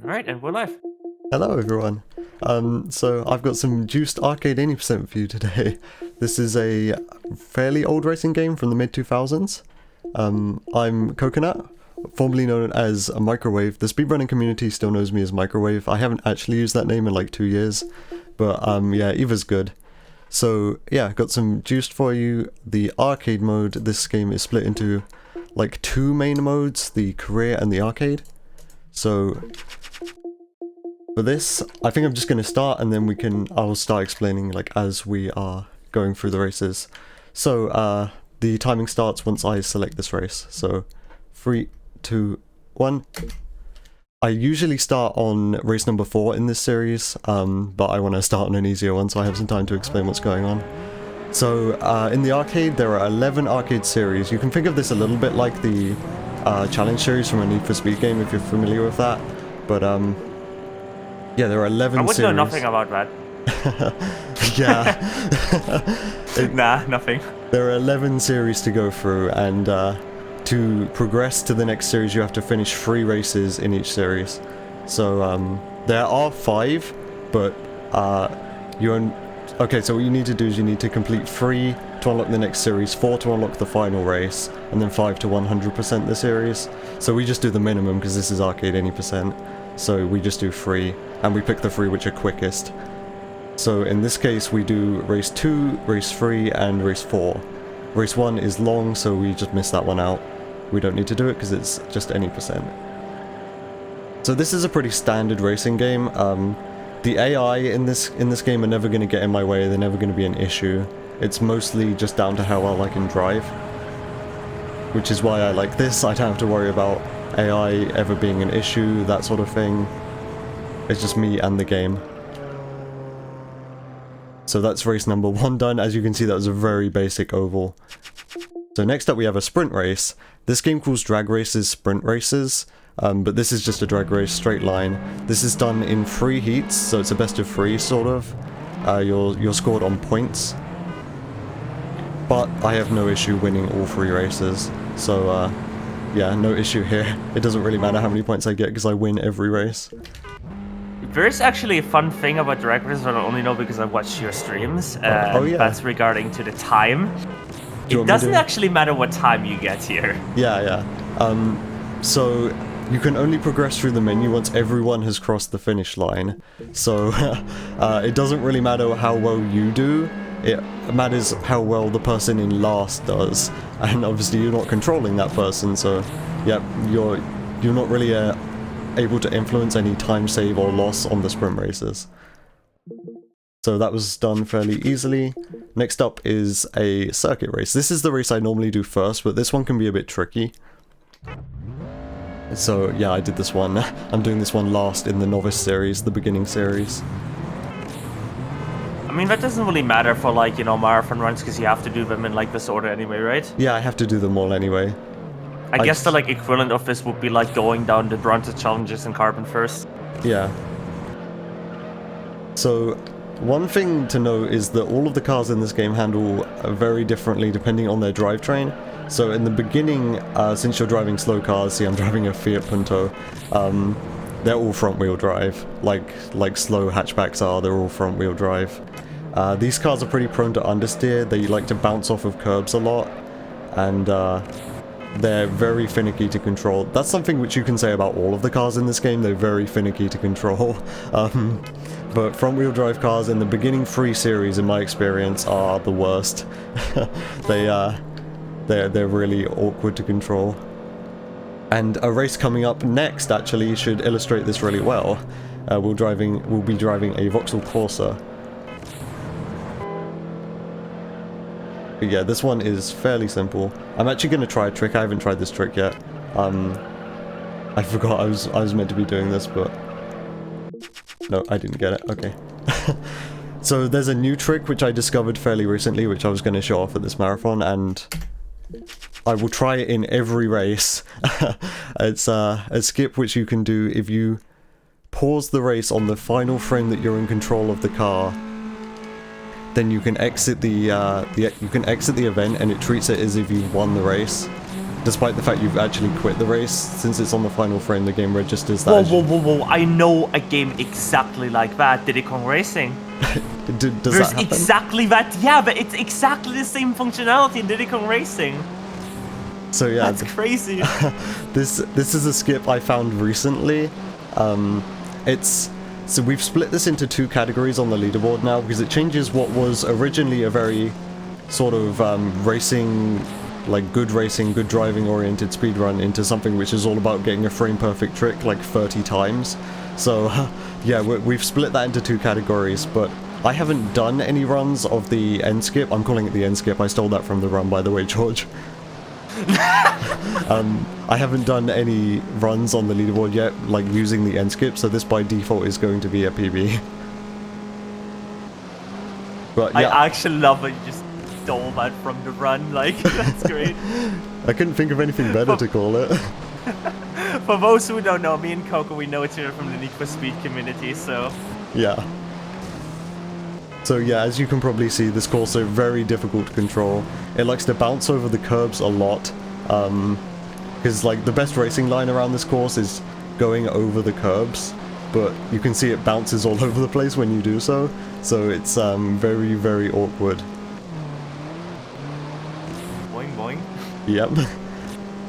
Alright, and we're live. Hello everyone. So I've got some juiced arcade 80% for you today. This is a fairly old racing game from the mid 2000s. I'm Coconut, formerly known as a Microwave. The speedrunning community still knows me as Microwave. I haven't actually used that name in like 2 years, but yeah, either's good. So yeah, got some juiced for you. The arcade mode, this game is split into like two main modes, the career and the arcade. So for this, I think I'm just going to start and then I'll start explaining like as we are going through the races. So the timing starts once I select this race. So 3, 2, 1. I usually start on race number 4 in this series, but I want to start on an easier one so I have some time to explain what's going on. So in the arcade there are 11 arcade series. You can think of this a little bit like the challenge series from a Need for Speed game if you're familiar with that, but yeah, there are 11 I would series. know nothing about that. Yeah. Nah, nothing. There are 11 series to go through, and to progress to the next series you have to finish 3 races in each series. So there are 5, but okay, so what you need to do is you need to complete 3 to unlock the next series, 4 to unlock the final race, and then 5 to 100% the series. So we just do the minimum because this is arcade 80%. So we just do 3, and we pick the 3 which are quickest. So in this case we do race 2, race 3, and race 4. Race 1 is long, so we just miss that one out. We don't need to do it because it's just any percent. So this is a pretty standard racing game. The AI in this game are never going to get in my way, they're never going to be an issue. It's mostly just down to how well I can drive. Which is why I like this. I don't have to worry about AI ever being an issue, that sort of thing. It's just me and the game. So that's race number 1 done. As you can see, that was a very basic oval. So next up we have a sprint race. This game calls drag races sprint races, but this is just a drag race straight line. This is done in 3 heats, so it's a best of 3 sort of. You're scored on points. But I have no issue winning all 3 races, so yeah, no issue here. It doesn't really matter how many points I get because I win every race. There's actually a fun thing about drag races that I only know because I watched your streams. Oh yeah. That's regarding to the time. It doesn't actually matter what time you get here. Yeah. So you can only progress through the menu once everyone has crossed the finish line. So it doesn't really matter how well you do. It matters how well the person in last does, and obviously you're not controlling that person, so yeah, you're not really able to influence any time save or loss on the sprint races. So that was done fairly easily. Next up is a circuit race. This is the race I normally do first, but this one can be a bit tricky. So yeah, I did this one. I'm doing this one last in the novice series, the beginning series. I mean, that doesn't really matter for, like, you know, marathon runs because you have to do them in, like, this order anyway, right? Yeah, I have to do them all anyway. I guess the, like, equivalent of this would be, like, going down the bronze challenges in Carbon first. Yeah. So, one thing to note is that all of the cars in this game handle very differently depending on their drivetrain. So in the beginning, since you're driving slow cars, see I'm driving a Fiat Punto, they're all front-wheel drive, like slow hatchbacks are, they're all front-wheel drive. These cars are pretty prone to understeer, they like to bounce off of curbs a lot, and they're very finicky to control. That's something which you can say about all of the cars in this game, they're very finicky to control. But front-wheel drive cars in the beginning 3 series, in my experience, are the worst. They're really awkward to control. And a race coming up next actually should illustrate this really well. We'll be driving a Vauxhall Corsa. But yeah, this one is fairly simple. I'm actually going to try a trick. I haven't tried this trick yet. I forgot I was meant to be doing this, but no, I didn't get it. Okay. So there's a new trick which I discovered fairly recently, which I was going to show off at this marathon, and I will try it in every race. It's a skip which you can do if you pause the race on the final frame that you're in control of the car. Then you can exit the event, and it treats it as if you won the race. despite the fact you've actually quit the race. Since it's on the final frame, the game registers that. Whoa! I know a game exactly like that. Diddy Kong Racing. Does There's that happen? exactly that. Yeah, but it's exactly the same functionality in Diddy Kong Racing. So yeah, that's crazy. This is a skip I found recently. So we've split this into 2 categories on the leaderboard now, because it changes what was originally a very sort of racing, like good driving oriented speedrun into something which is all about getting a frame perfect trick like 30 times. So yeah, we've split that into 2 categories, but I haven't done any runs of the end skip. I'm calling it the end skip. I stole that from the run, by the way, George. I haven't done any runs on the leaderboard yet, like using the end skip, so this by default is going to be a PB. But yeah, I actually love that you just stole that from the run, like, that's great. I couldn't think of anything better to call it. For those who don't know, me and Coco, we know each other from the Need for Speed community, so... Yeah. So yeah, as you can probably see, this course is very difficult to control. It likes to bounce over the curbs a lot, because like the best racing line around this course is going over the curbs, but you can see it bounces all over the place when you do so, so it's very, very awkward. Boing boing. Yep.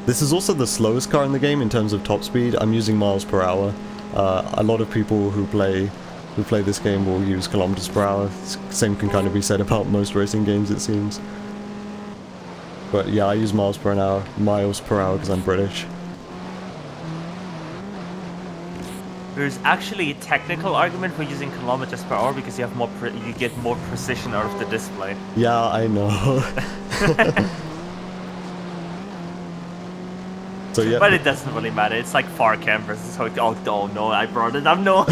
This is also the slowest car in the game in terms of top speed. I'm using miles per hour. A lot of people who play this game will use kilometers per hour. Same can kind of be said about most racing games, it seems. But yeah, I use miles per hour because I'm British. There's actually a technical argument for using kilometers per hour because you have you get more precision out of the display. Yeah, I know. So yeah. But it doesn't really matter. It's like far cam versus hook. Oh no, I brought it up. No.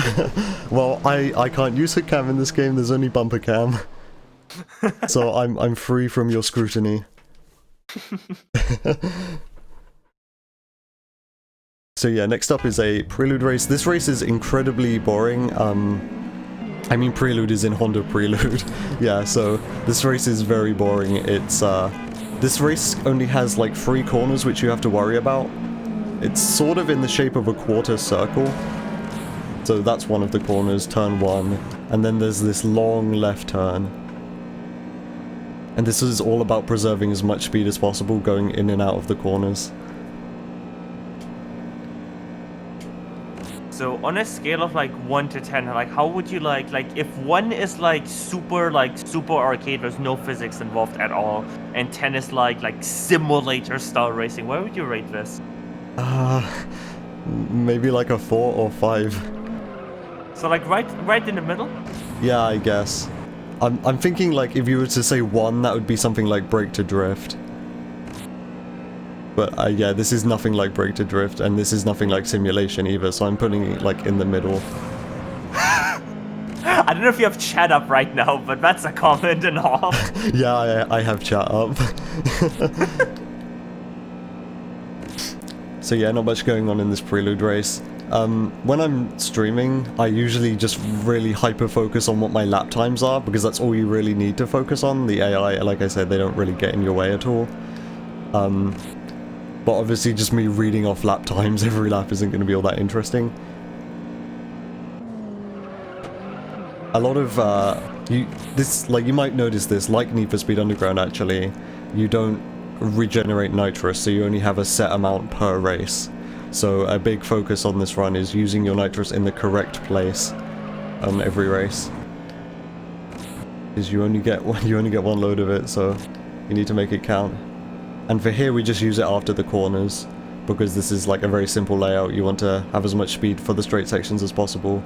Well, I can't use hook cam in this game. There's only bumper cam. So I'm free from your scrutiny. So yeah, next up is a Prelude race. This race is incredibly boring. I mean, Prelude is in Honda Prelude. Yeah, so this race is very boring. It's this race only has like 3 corners which you have to worry about. It's sort of in the shape of a quarter circle. So that's one of the corners, turn 1. And then there's this long left turn. And this is all about preserving as much speed as possible going in and out of the corners. So on a scale of like 1 to 10, like how would you like if 1 is like super arcade, there's no physics involved at all, and 10 is like simulator style racing, where would you rate this? Maybe like a 4 or 5. So like right in the middle? Yeah, I guess. I'm thinking like if you were to say 1, that would be something like Break to Drift. But yeah, this is nothing like Break to Drift, and this is nothing like Simulation either, so I'm putting it like in the middle. I don't know if you have chat up right now, but that's a comment and all. Yeah, I have chat up. So yeah, not much going on in this Prelude race. When I'm streaming, I usually just really hyper-focus on what my lap times are, because that's all you really need to focus on. The AI, like I said, they don't really get in your way at all. But obviously just me reading off lap times every lap isn't going to be all that interesting. A lot of, you might notice this, like Need for Speed Underground actually, you don't regenerate nitrous, so you only have a set amount per race. So a big focus on this run is using your nitrous in the correct place on every race. Because you only get one load of it, so you need to make it count. And for here we just use it after the corners, because this is like a very simple layout. You want to have as much speed for the straight sections as possible,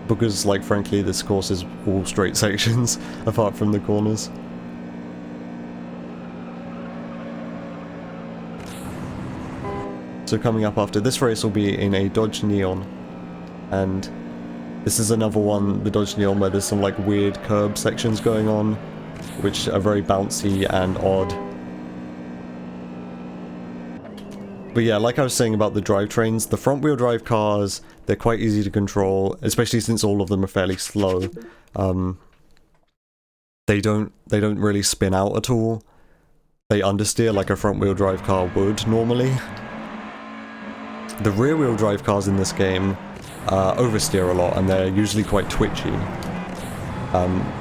because like frankly this course is all straight sections apart from the corners. So coming up after this race will be in a Dodge Neon, and this is another one, the Dodge Neon, where there's some like weird curb sections going on, which are very bouncy and odd. But yeah, like I was saying about the drivetrains, the front wheel drive cars, they're quite easy to control, especially since all of them are fairly slow. They don't really spin out at all. they understeer like a front-wheel drive car would normally. The rear-wheel drive cars in this game oversteer a lot, and they're usually quite twitchy.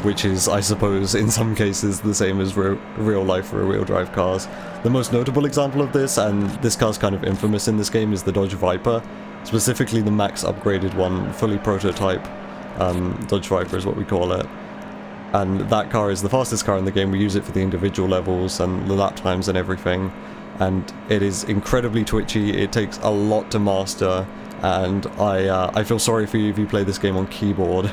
Which is, I suppose, in some cases the same as real-life rear-wheel drive cars. The most notable example of this, and this car's kind of infamous in this game, is the Dodge Viper. Specifically the max upgraded one, fully prototype Dodge Viper is what we call it. And that car is the fastest car in the game. We use it for the individual levels and the lap times and everything. And it is incredibly twitchy, it takes a lot to master, and I feel sorry for you if you play this game on keyboard.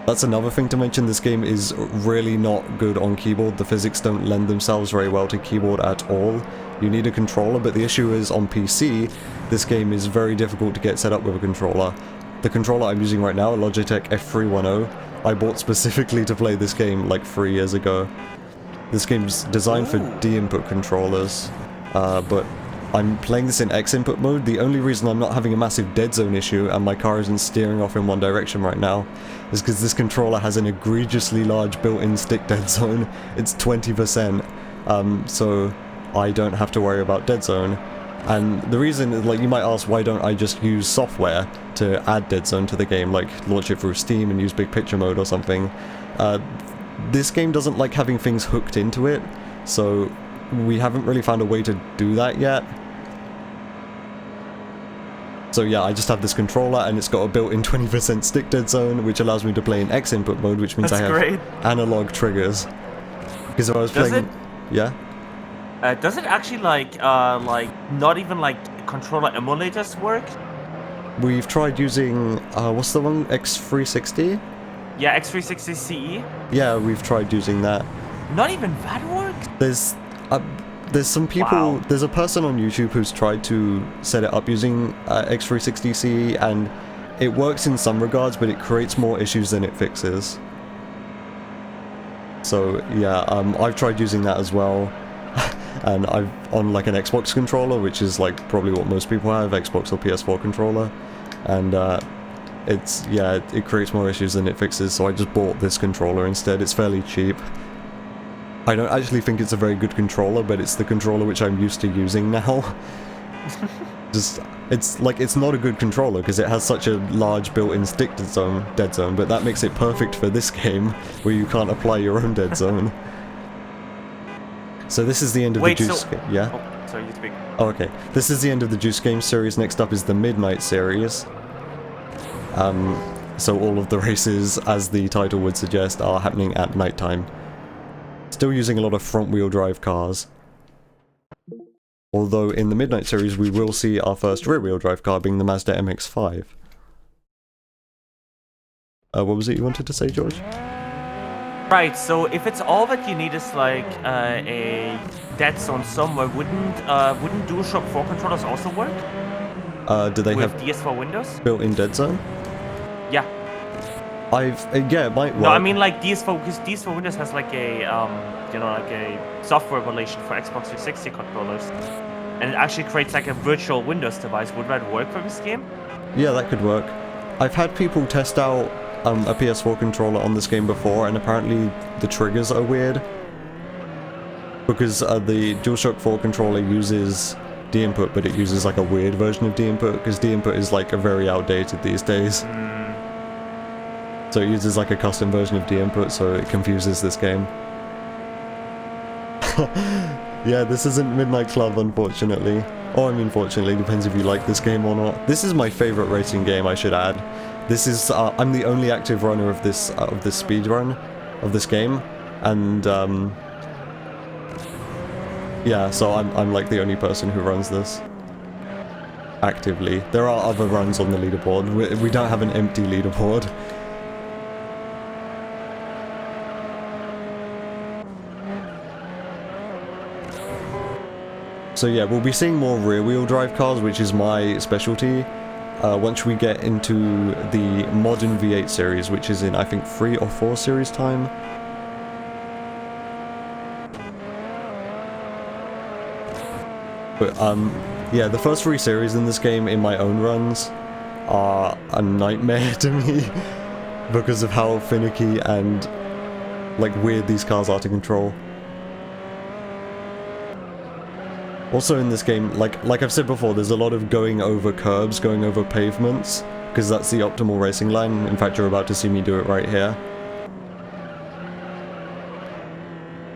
That's another thing to mention, this game is really not good on keyboard. The physics don't lend themselves very well to keyboard at all. You need a controller, but the issue is on PC, this game is very difficult to get set up with a controller. The controller I'm using right now, a Logitech F310, I bought specifically to play this game like 3 years ago. This game's designed for D-input controllers, but I'm playing this in X-input mode. The only reason I'm not having a massive dead zone issue and my car isn't steering off in one direction right now is because this controller has an egregiously large built-in stick dead zone. It's 20%, so I don't have to worry about dead zone. And the reason, like, you might ask, why don't I just use software to add dead zone to the game, like launch it through Steam and use big picture mode or something? This game doesn't like having things hooked into it, so we haven't really found a way to do that yet. So yeah, I just have this controller and it's got a built-in 20% stick dead zone, which allows me to play in X-input mode, which means I have analog triggers. Because if I was playing... Yeah? Does it actually like not even like controller emulators work? We've tried using, what's the one? X360? Yeah, X360 CE? Yeah, we've tried using that. Not even that works? There's some people, there's a person on YouTube who's tried to set it up using X360 CE, and it works in some regards, but it creates more issues than it fixes. So yeah, I've tried using that as well, and I've on like an Xbox controller, which is like probably what most people have, Xbox or PS4 controller, and it creates more issues than it fixes, so I just bought this controller instead. It's fairly cheap. I don't actually think it's a very good controller, but it's the controller which I'm used to using now. It's not a good controller because it has such a large built-in stick dead zone, but that makes it perfect for this game, where you can't apply your own dead zone. So this is the end of the Juice game. Yeah? Oh, sorry, you speak. Oh, okay. This is the end of the Juice game series. Next up is the Midnight series. So all of the races, as the title would suggest, are happening at nighttime. Still using a lot of front-wheel drive cars. Although in the Midnight series we will see our first rear-wheel drive car being the Mazda MX-5. What was it you wanted to say, George? Right, so if it's all that you need is like a dead zone somewhere, wouldn't DualShock 4 controllers also work? Do they have DS4 Windows? Built-in dead zone? Yeah. Yeah, it might work. No, I mean like DS4, because DS4 Windows has like a, like a software relation for Xbox 360 controllers. And it actually creates like a virtual Windows device. Would that work for this game? Yeah, that could work. I've had people test out a PS4 controller on this game before, and apparently the triggers are weird. Because the DualShock 4 controller uses D-input, but it uses like a weird version of D-input, because D-input is like a very outdated these days. So it uses like a custom version of D-input, so it confuses this game. Yeah, this isn't Midnight Club, unfortunately. Or I mean, fortunately, depends if you like this game or not. This is my favorite racing game, I should add. This is, I'm the only active runner of this speedrun of this game, and yeah, so I'm like the only person who runs this actively. There are other runs on the leaderboard. We don't have an empty leaderboard. So yeah, we'll be seeing more rear-wheel drive cars, which is my specialty, once we get into the modern V8 series, which is in, I think, 3 or 4 series time. But, yeah, the first 3 series in this game, in my own runs, are a nightmare to me, because of how finicky and, like, weird these cars are to control. Also in this game, like I've said before, there's a lot of going over curbs, going over pavements, because that's the optimal racing line. In fact, you're about to see me do it right here.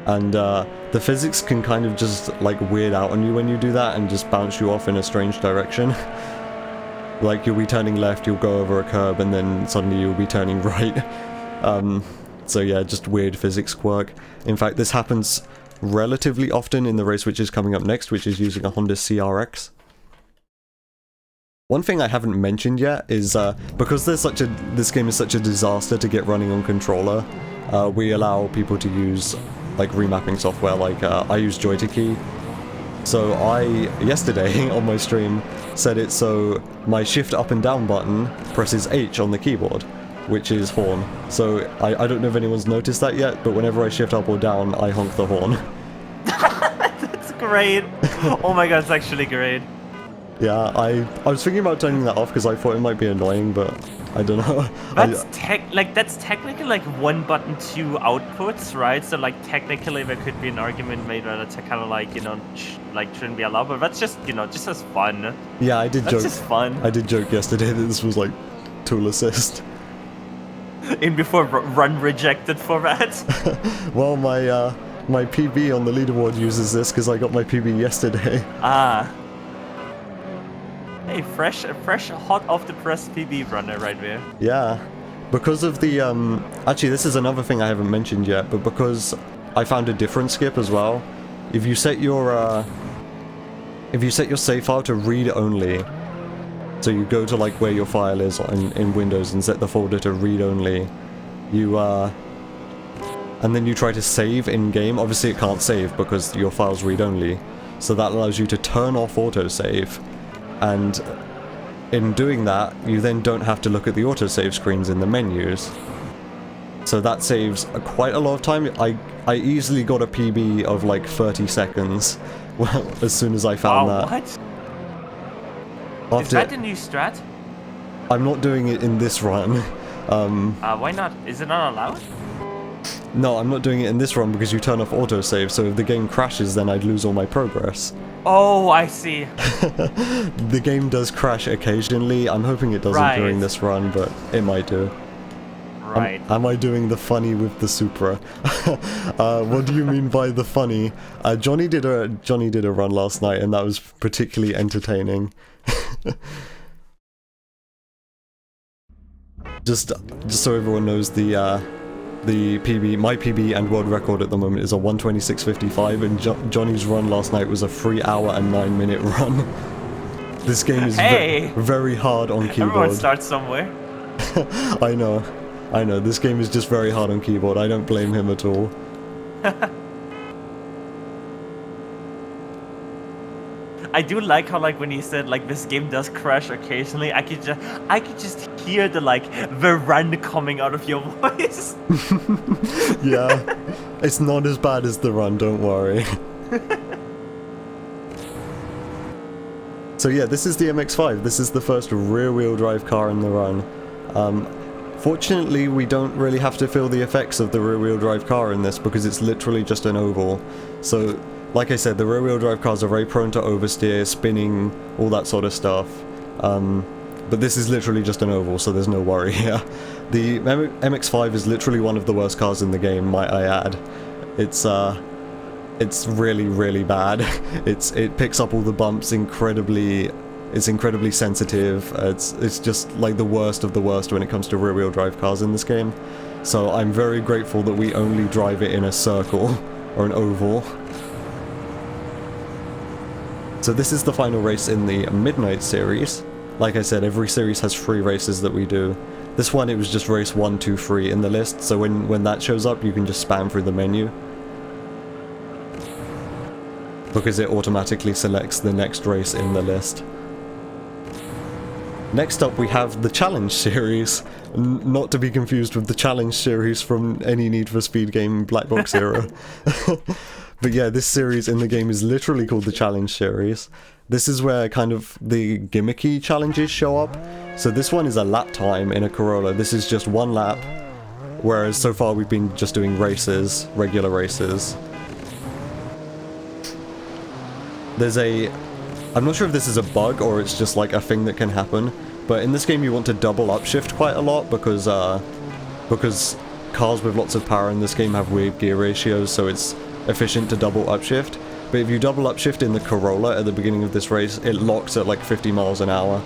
And the physics can kind of just like weird out on you when you do that and just bounce you off in a strange direction. Like you'll be turning left, you'll go over a curb, and then suddenly you'll be turning right. So yeah, just weird physics quirk. In fact, this happens relatively often in the race which is coming up next, which is using a Honda CRX. One thing I haven't mentioned yet is because this game is such a disaster to get running on controller, we allow people to use like remapping software. Like I use Joy2Key. So I yesterday on my stream set it so my shift up and down button presses H on the keyboard, which is horn. So I don't know if anyone's noticed that yet, but whenever I shift up or down, I honk the horn. That's great. Oh my god, it's actually great. Yeah, I was thinking about turning that off because I thought it might be annoying, but I don't know. That's technically like one button, two outputs, right? So like technically there could be an argument made that it's kind of like, you know, shouldn't be allowed, but that's just, you know, just as fun. Yeah, I did joke. That's just fun. I did joke yesterday that this was like tool assist. In before run rejected for that. Well, my PB on the leaderboard uses this because I got my PB yesterday. Ah. Hey, fresh, hot off the press PB runner right there. Yeah, because of the actually this is another thing I haven't mentioned yet, but because I found a different skip as well. If you set your save file to read only, so you go to like where your file is in Windows and set the folder to read only, you and then you try to save in game. Obviously it can't save because your file's read only, so that allows you to turn off autosave. And in doing that, you then don't have to look at the autosave screens in the menus. So that saves quite a lot of time. I easily got a PB of like 30 seconds well, as soon as I found that. What? Is that the new strat? I'm not doing it in this run. Why not? Is it not allowed? No, I'm not doing it in this run because you turn off autosave, so if the game crashes then I'd lose all my progress. Oh, I see. The game does crash occasionally. I'm hoping it doesn't during this run, but it might do. Right. Am I doing the funny with the Supra? What do you mean by the funny? Johnny did a run last night, and that was particularly entertaining. just so everyone knows, the PB, my PB and world record at the moment is a 1:26:55, and Johnny's run last night was a 3 hour and 9 minute run. This game is very hard on keyboard. Everyone starts somewhere. I know, this game is just very hard on keyboard. I don't blame him at all. I do like how, like, when he said like this game does crash occasionally, I could just hear the run coming out of your voice. Yeah, it's not as bad as the run, don't worry. So yeah, this is the MX-5. This is the first rear-wheel drive car in the run. Fortunately, we don't really have to feel the effects of the rear-wheel drive car in this because it's literally just an oval. So, like I said, the rear-wheel drive cars are very prone to oversteer, spinning, all that sort of stuff. But this is literally just an oval, so there's no worry here. The MX-5 is literally one of the worst cars in the game, might I add. It's really, really bad. It picks up all the bumps incredibly. It's incredibly sensitive. It's just like the worst of the worst when it comes to rear-wheel drive cars in this game. So I'm very grateful that we only drive it in a circle or an oval. So this is the final race in the Midnight series. Like I said, every series has 3 races that we do. This one, it was just race 1, 2, 3 in the list, so when that shows up, you can just spam through the menu. Because it automatically selects the next race in the list. Next up we have the Challenge series, not to be confused with the Challenge series from any Need for Speed game Black Box era. But yeah, this series in the game is literally called the Challenge series. This is where kind of the gimmicky challenges show up. So this one is a lap time in a Corolla. This is just 1 lap, whereas so far we've been just doing races, regular races. There's a... I'm not sure if this is a bug or it's just like a thing that can happen, but in this game you want to double upshift quite a lot because cars with lots of power in this game have weird gear ratios, so it's efficient to double upshift. But if you double upshift in the Corolla at the beginning of this race, it locks at like 50 miles an hour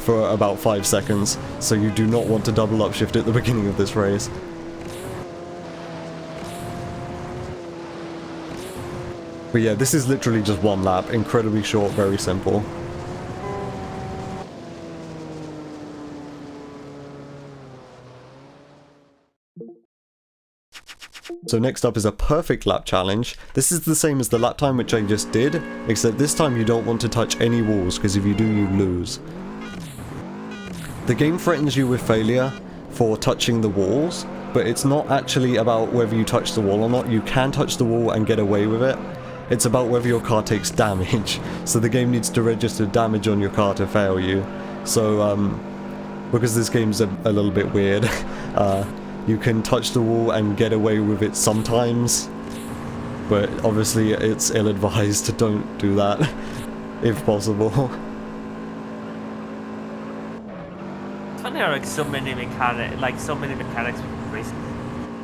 for about 5 seconds, so you do not want to double upshift at the beginning of this race. But yeah, this is literally just one lap, incredibly short, very simple. So next up is a perfect lap challenge. This is the same as the lap time which I just did, except this time you don't want to touch any walls, because if you do, you lose. The game threatens you with failure for touching the walls, but it's not actually about whether you touch the wall or not. You can touch the wall and get away with it. It's about whether your car takes damage, so the game needs to register damage on your car to fail you. So, because this game's a little bit weird, you can touch the wall and get away with it sometimes, but obviously it's ill-advised to don't do that, if possible. It's funny how like so many mechanics with racing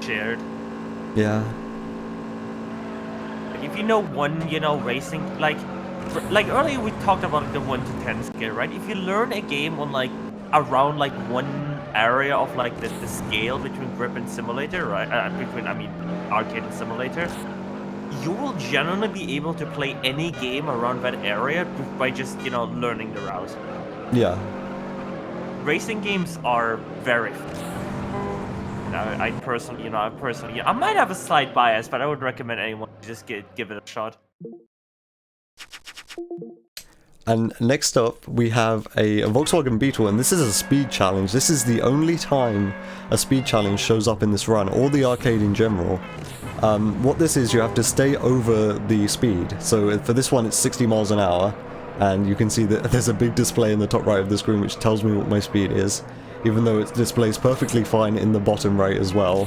shared. Yeah. If you know one, racing, like earlier we talked about like, the 1 to 10 scale, right? If you learn a game on like around like one area of like the scale between grip and simulator, right? Arcade and simulator, you will generally be able to play any game around that area by just, learning the route. Yeah. Racing games are very I personally, I might have a slight bias, but I would recommend anyone just give it a shot. And next up, we have a Volkswagen Beetle, and this is a speed challenge. This is the only time a speed challenge shows up in this run, or the arcade in general. What this is, you have to stay over the speed. So for this one, it's 60 miles an hour, and you can see that there's a big display in the top right of the screen which tells me what my speed is. Even though it displays perfectly fine in the bottom right as well.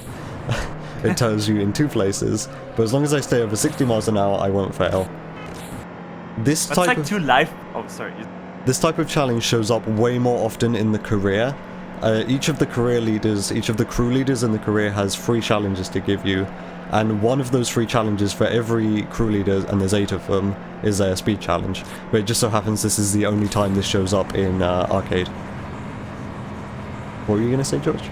It tells you in 2 places, but as long as I stay over 60 miles an hour, I won't fail. This type of challenge shows up way more often in the career. Each of the crew leaders in the career has 3 challenges to give you, and one of those 3 challenges for every crew leader, and there's 8 of them, is a speed challenge. But it just so happens this is the only time this shows up in arcade. What were you gonna say, George?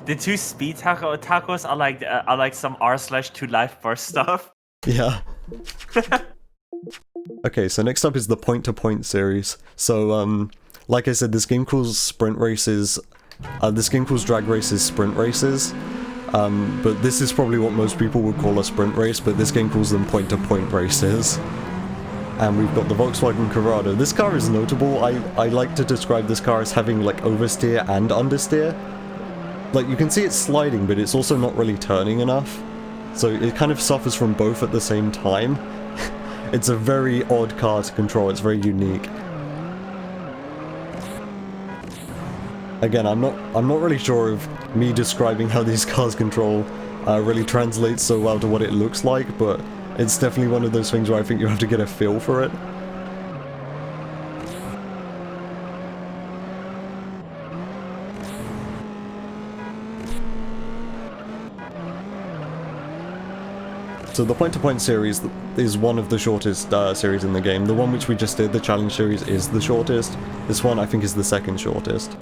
The 2 speed tacos are like some r/2 life burst stuff. Yeah. Okay, so next up is the point-to-point series. So, like I said, this game calls sprint races. This game calls drag races sprint races. But this is probably what most people would call a sprint race, but this game calls them point-to-point races. And we've got the Volkswagen Corrado. This car is notable. I like to describe this car as having like oversteer and understeer. Like you can see it's sliding, but it's also not really turning enough. So it kind of suffers from both at the same time. It's a very odd car to control. It's very unique. Again, I'm not really sure if me describing how these cars control really translates so well to what it looks like, but it's definitely one of those things where I think you have to get a feel for it. So the point-to-point series is one of the shortest series in the game. The one which we just did, the challenge series, is the shortest. This one I think is the second shortest.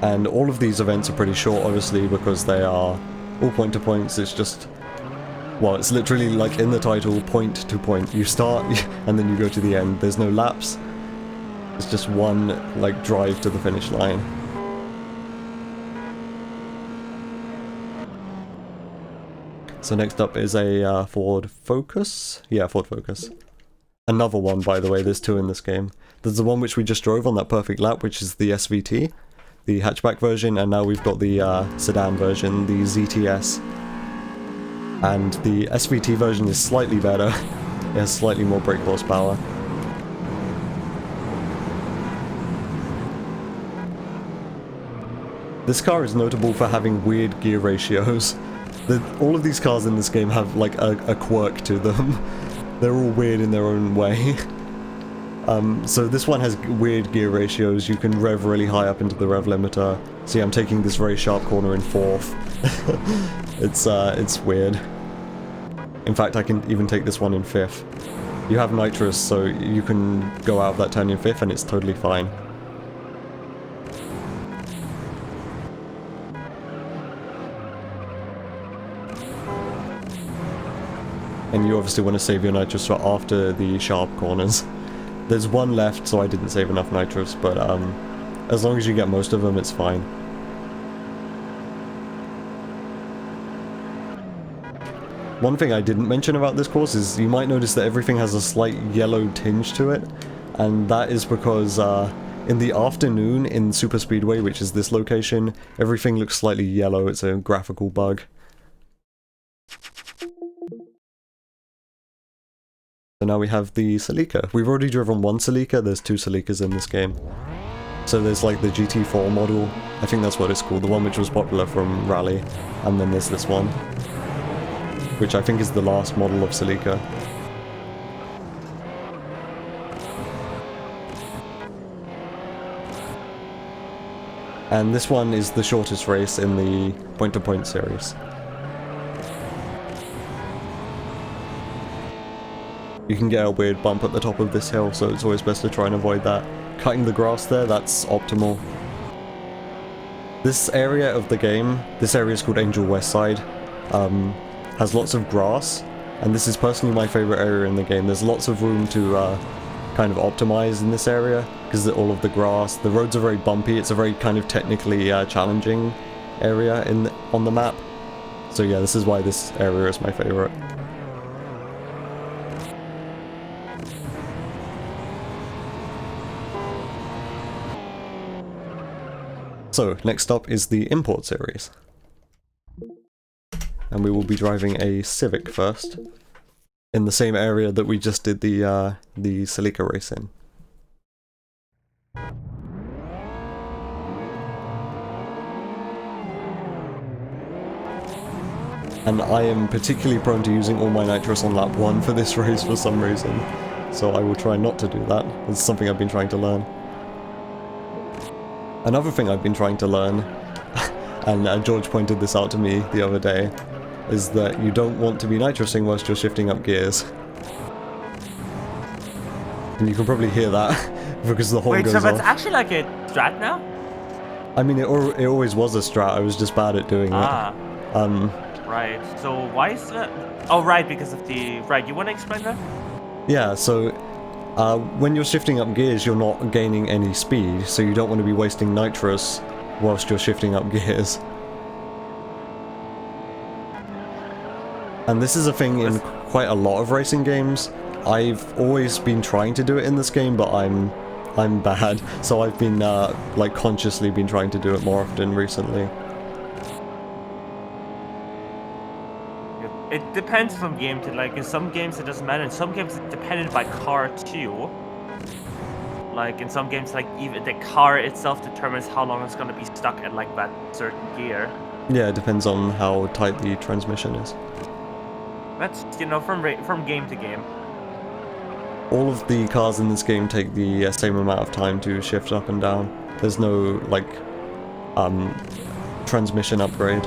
And all of these events are pretty short, obviously, because they are all point-to-points. It's just, well, it's literally like in the title, point to point. You start and then you go to the end. There's no laps. It's just one, like, drive to the finish line. So next up is a Ford Focus. Yeah, Ford Focus. Another one, by the way. There's 2 in this game. There's the one which we just drove on that perfect lap, which is the SVT, the hatchback version, and now we've got the sedan version, the ZTS. And the SVT version is slightly better. It has slightly more brake horsepower. This car is notable for having weird gear ratios. All of these cars in this game have like a quirk to them. They're all weird in their own way. So this one has weird gear ratios. You can rev really high up into the rev limiter. See, I'm taking this very sharp corner in 4th. It's weird. In fact, I can even take this one in 5th. You have nitrous, so you can go out of that turn in 5th and it's totally fine. And you obviously want to save your nitrous for after the sharp corners. There's one left, so I didn't save enough nitrous, but as long as you get most of them, it's fine. One thing I didn't mention about this course is you might notice that everything has a slight yellow tinge to it, and that is because in the afternoon in Super Speedway, which is this location, everything looks slightly yellow. It's a graphical bug. So now we have the Celica. We've already driven one Celica, there's 2 Celicas in this game. So there's like the GT4 model, I think that's what it's called, the one which was popular from Rally, and then there's this one, which I think is the last model of Celica. And this one is the shortest race in the point-to-point series. You can get a weird bump at the top of this hill, so it's always best to try and avoid that. Cutting the grass there, that's optimal. This area of the game, this area is called Angel West Side, has lots of grass, and this is personally my favorite area in the game. There's lots of room to kind of optimize in this area, because all of the grass, the roads are very bumpy, it's a very kind of technically challenging area on the map. So yeah, this is why this area is my favorite. So, next up is the Import series. And we will be driving a Civic first, in the same area that we just did the Celica race in. And I am particularly prone to using all my nitrous on lap 1 for this race for some reason, so I will try not to do that. It's something I've been trying to learn. Another thing I've been trying to learn, and George pointed this out to me the other day, is that you don't want to be nitrosing whilst you're shifting up gears. And you can probably hear that, because the horn goes off. Wait, so that's actually like a strat now? I mean, it always was a strat, I was just bad at doing it. Right, so why is that? Oh, right, because of the... Right, you want to explain that? Yeah, so when you're shifting up gears, you're not gaining any speed, so you don't want to be wasting nitrous whilst you're shifting up gears. And this is a thing in quite a lot of racing games. I've always been trying to do it in this game, but I'm bad, so I've been like consciously been trying to do it more often recently. It depends from game to, like, in some games it doesn't matter, in some games it's dependent by car too. Like, in some games, like, even the car itself determines how long it's gonna be stuck at, like, that certain gear. Yeah, it depends on how tight the transmission is. That's, you know, from game to game. All of the cars in this game take the same amount of time to shift up and down. There's no, like, transmission upgrade.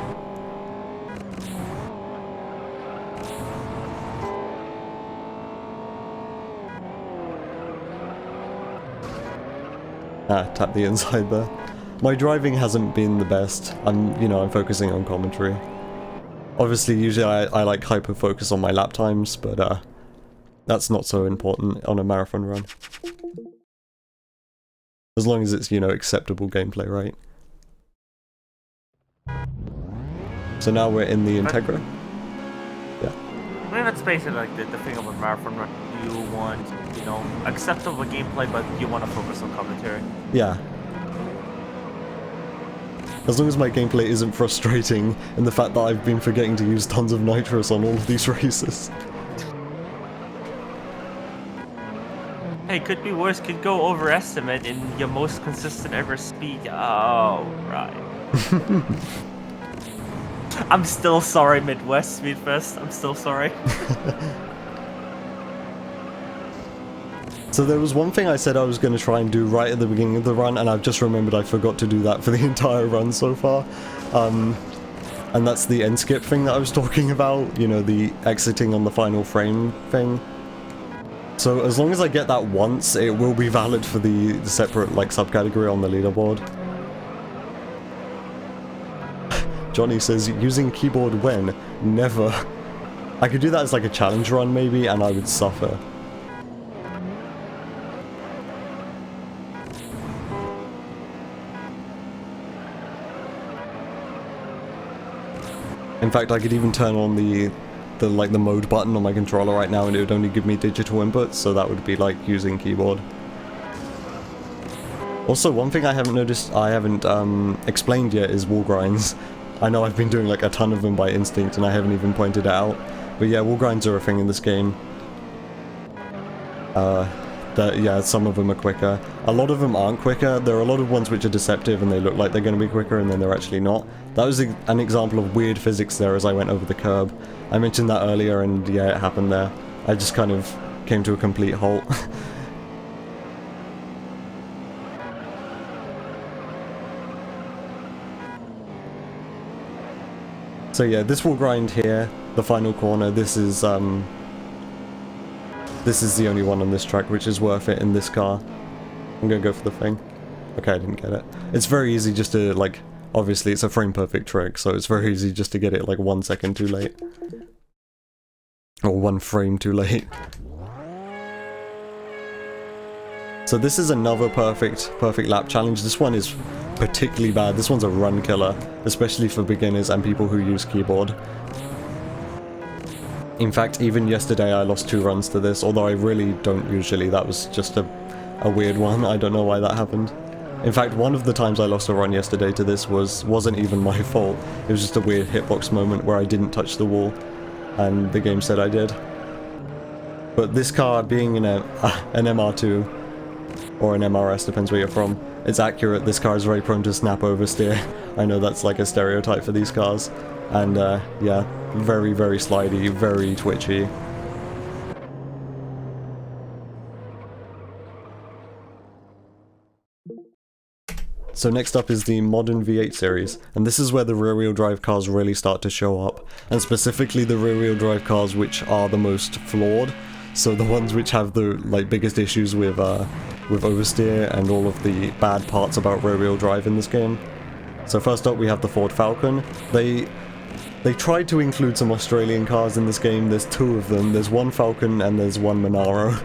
Tap the inside there. My driving hasn't been the best. I'm focusing on commentary. Obviously, usually I like hyper-focus on my lap times, but that's not so important on a marathon run. As long as it's, acceptable gameplay, right? So now we're in the Integra. Yeah. I mean, let's face it, like, the thing of a marathon run, you want, acceptable gameplay, but you want to focus on commentary. Yeah. As long as my gameplay isn't frustrating, and the fact that I've been forgetting to use tons of nitrous on all of these races. Hey, could be worse, could go overestimate in your most consistent ever speed. Oh, right. I'm still sorry, Midwest Speedfest. I'm still sorry. So there was one thing I said I was going to try and do right at the beginning of the run, and I've just remembered I forgot to do that for the entire run so far. And that's the end skip thing that I was talking about, you know, the exiting on the final frame thing. So as long as I get that once, it will be valid for the separate, like, subcategory on the leaderboard. Johnny says, using keyboard when? Never. I could do that as like a challenge run maybe, and I would suffer. In fact, I could even turn on the mode button on my controller right now and it would only give me digital inputs, so that would be like using keyboard. Also, one thing I haven't explained yet is wall grinds. I know I've been doing like a ton of them by instinct and I haven't even pointed it out. But yeah, wall grinds are a thing in this game. Yeah, some of them are quicker. A lot of them aren't quicker. There are a lot of ones which are deceptive and they look like they're going to be quicker and then they're actually not. That was an example of weird physics there as I went over the curb. I mentioned that earlier and yeah, it happened there. I just kind of came to a complete halt. So yeah, this wall grind here, the final corner, this is the only one on this track which is worth it in this car. I'm gonna go for the thing. Okay, I didn't get it. It's very easy just to, like, obviously it's a frame perfect trick, so it's very easy just to get it like 1 second too late. Or 1 frame too late. So this is another perfect lap challenge. This one is particularly bad. This one's a run killer, especially for beginners and people who use keyboard. In fact, even yesterday I lost 2 runs to this, although I really don't usually. That was just a weird one. I don't know why that happened. In fact, one of the times I lost a run yesterday to this wasn't even my fault. It was just a weird hitbox moment where I didn't touch the wall, and the game said I did. But this car, being an MR2, or an MRS, depends where you're from, it's accurate. This car is very prone to snap oversteer. I know that's like a stereotype for these cars. And yeah, very, very slidey, very twitchy. So next up is the modern V8 series, and this is where the rear-wheel drive cars really start to show up, and specifically the rear-wheel drive cars which are the most flawed, so the ones which have the biggest issues with oversteer and all of the bad parts about rear-wheel drive in this game. So first up we have the Ford Falcon. They tried to include some Australian cars in this game. There's 2 of them. There's 1 Falcon and there's 1 Monaro.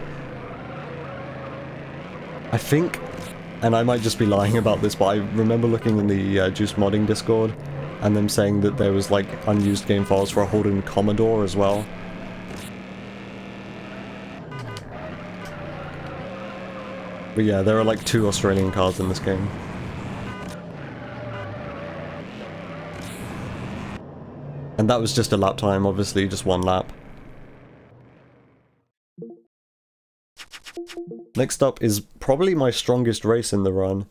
I think, and I might just be lying about this, but I remember looking in the Juice Modding Discord and them saying that there was like unused game files for a Holden Commodore as well. But yeah, there are like 2 Australian cars in this game. And that was just a lap time, obviously, just 1 lap. Next up is probably my strongest race in the run.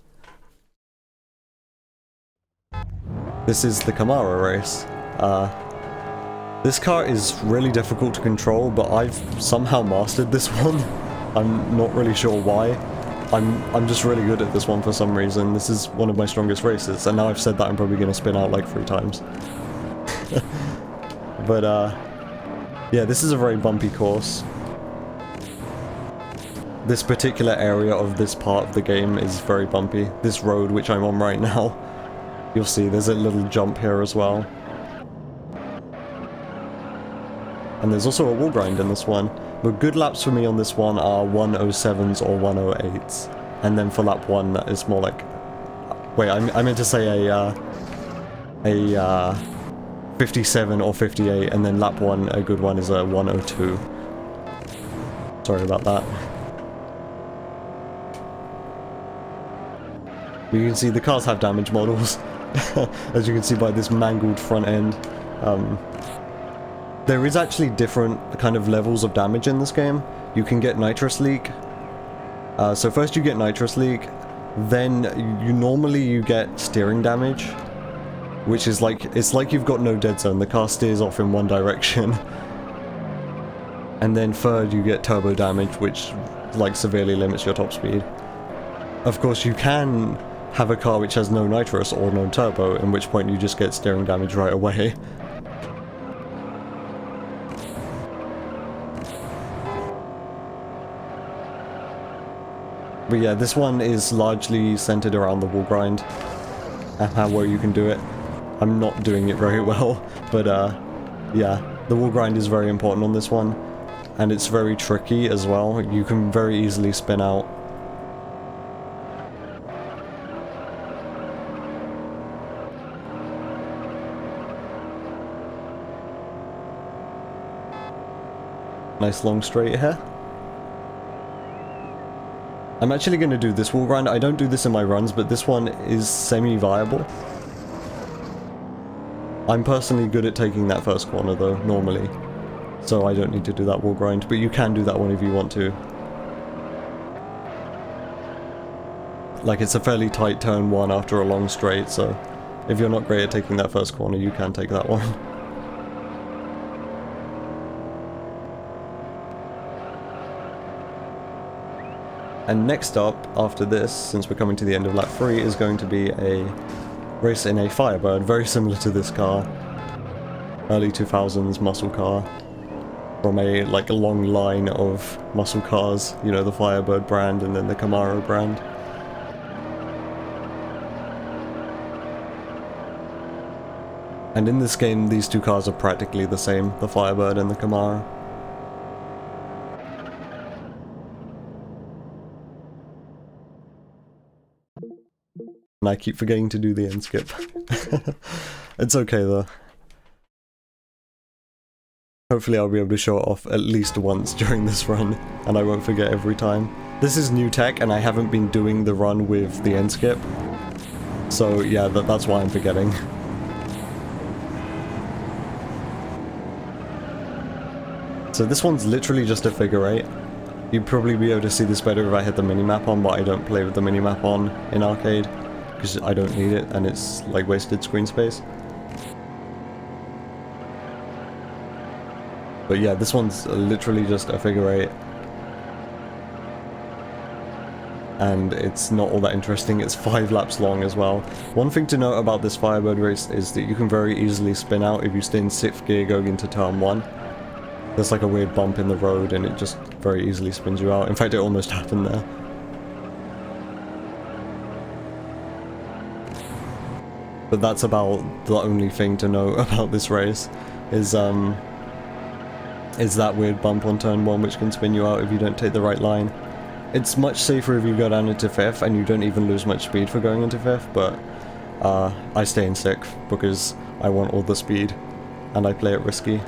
This is the Camaro race. This car is really difficult to control, but I've somehow mastered this one. I'm not really sure why. I'm just really good at this one for some reason. This is one of my strongest races, and now I've said that I'm probably going to spin out like 3 times. But yeah, this is a very bumpy course. This particular area of this part of the game is very bumpy. This road which I'm on right now, you'll see there's a little jump here as well. And there's also a wall grind in this one. But good laps for me on this one are 107s or 108s. And then for lap 1, it's more like... Wait, I meant to say a 57 or 58, and then lap 1, a good one, is a 102. Sorry about that. But you can see the cars have damage models, as you can see by this mangled front end. There is actually different kind of levels of damage in this game. You can get nitrous leak. So first you get nitrous leak, then you normally get steering damage. which is like, it's like you've got no dead zone, the car steers off in one direction. And then third, you get turbo damage, which like severely limits your top speed. Of course, you can have a car which has no nitrous or no turbo, in which point you just get steering damage right away. But yeah, this one is largely centered around the wall grind and how well you can do it. I'm not doing it very well, but yeah, the wall grind is very important on this one, and it's very tricky as well. You can very easily spin out. Nice long straight here. I'm actually going to do this wall grind. I don't do this in my runs, but this one is semi-viable. I'm personally good at taking that first corner though, normally. So I don't need to do that wall grind, but you can do that one if you want to. Like, it's a fairly tight turn one after a long straight, so if you're not great at taking that first corner, you can take that one. And next up, after this, since we're coming to the end of lap 3, is going to be a race in a Firebird, very similar to this car. Early 2000s muscle car. From a, like, a long line of muscle cars. You know, the Firebird brand and then the Camaro brand. And in this game, these two cars are practically the same, the Firebird and the Camaro. And I keep forgetting to do the end skip. It's okay though. Hopefully I'll be able to show it off at least once during this run, and I won't forget every time. This is new tech, and I haven't been doing the run with the end skip. So yeah, that's why I'm forgetting. So this one's literally just a figure eight. You'd probably be able to see this better if I had the minimap on, but I don't play with the minimap on in arcade, because I don't need it, and it's like wasted screen space. But yeah, this one's literally just a figure eight. And it's not all that interesting, it's 5 laps long as well. One thing to note about this Firebird race is that you can very easily spin out if you stay in 6th gear going into turn 1. There's like a weird bump in the road and it just very easily spins you out. In fact, it almost happened there. But that's about the only thing to know about this race, is that weird bump on turn 1 which can spin you out if you don't take the right line. It's much safer if you go down into 5th and you don't even lose much speed for going into 5th, but I stay in 6th because I want all the speed and I play it risky.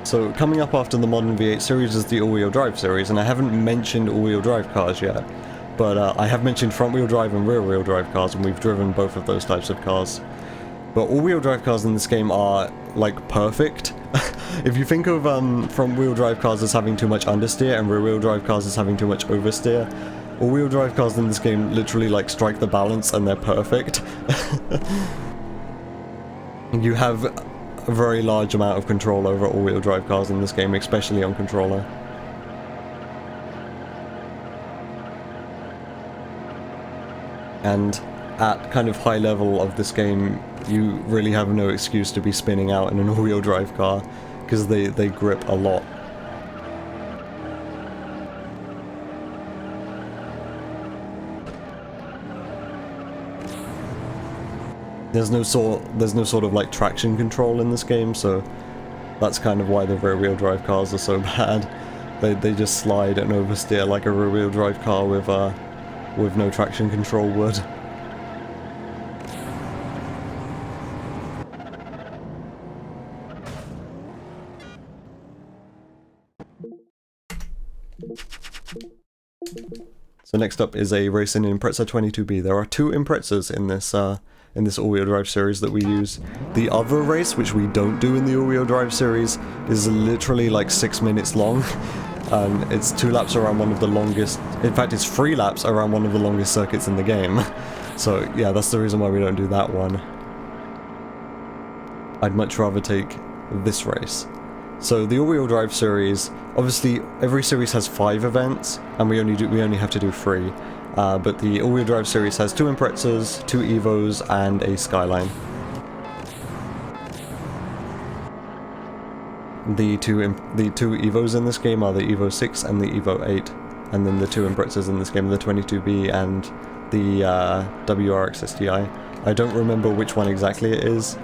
So coming up after the modern V8 series is the all-wheel drive series, and I haven't mentioned all-wheel drive cars yet, but I have mentioned front-wheel drive and rear-wheel drive cars, and we've driven both of those types of cars. But all-wheel drive cars in this game are, like, perfect. If you think of front-wheel drive cars as having too much understeer and rear-wheel drive cars as having too much oversteer, all-wheel drive cars in this game literally, like, strike the balance and they're perfect. You have a very large amount of control over all-wheel drive cars in this game, especially on controller. And at kind of high level of this game, you really have no excuse to be spinning out in an all-wheel drive car, because they grip a lot. There's no sort of like traction control in this game, so that's kind of why the rear-wheel drive cars are so bad. They just slide and oversteer like a rear-wheel drive car with no traction control would. So next up is a race in Impreza 22B. There are 2 Imprezas in in this all-wheel drive series that we use. The other race, which we don't do in the all-wheel drive series, is literally like 6 minutes long. It's 2 laps around one of the longest, in fact it's 3 laps around one of the longest circuits in the game. So yeah, that's the reason why we don't do that one. I'd much rather take this race. So the all-wheel drive series, obviously every series has 5 events, and we only have to do 3. But the all-wheel drive series has 2 Imprezas, 2 Evos, and a Skyline. The two Evos in this game are the Evo 6 and the Evo 8, and then the 2 Imprezas in this game are the 22B and the WRX STI. I don't remember which one exactly it is.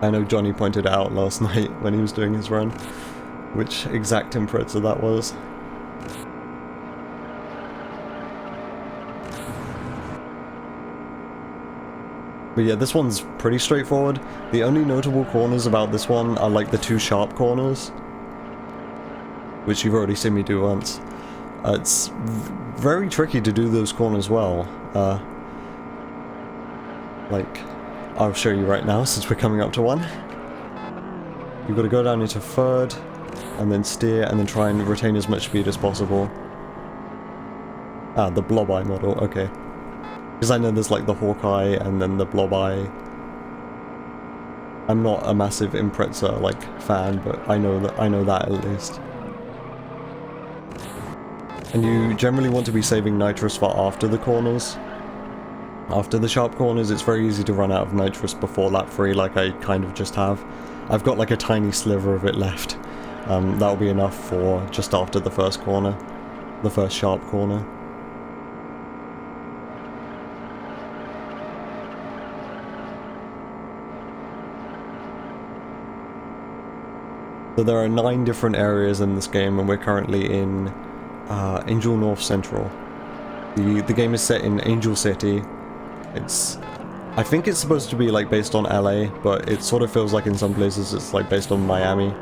I know Johnny pointed it out last night when he was doing his run, which exact Impreza that was. But yeah, this one's pretty straightforward. The only notable corners about this one are like the 2 sharp corners, which you've already seen me do once. It's very tricky to do those corners well. Like, I'll show you right now since we're coming up to one. You've got to go down into 3rd, and then steer, and then try and retain as much speed as possible. Ah, the Blob Eye model, okay. Because I know there's like the Hawkeye and then the Blob Eye. I'm not a massive Impreza like fan, but I know that at least. And you generally want to be saving nitrous for after the corners. After the sharp corners, it's very easy to run out of nitrous before lap 3, like I kind of just have. I've got like a tiny sliver of it left. That'll be enough for just after the first corner, the first sharp corner. So there are 9 different areas in this game, and we're currently in Angel North Central. The game is set in Angel City. I think it's supposed to be like based on LA, but it sort of feels like in some places it's like based on Miami.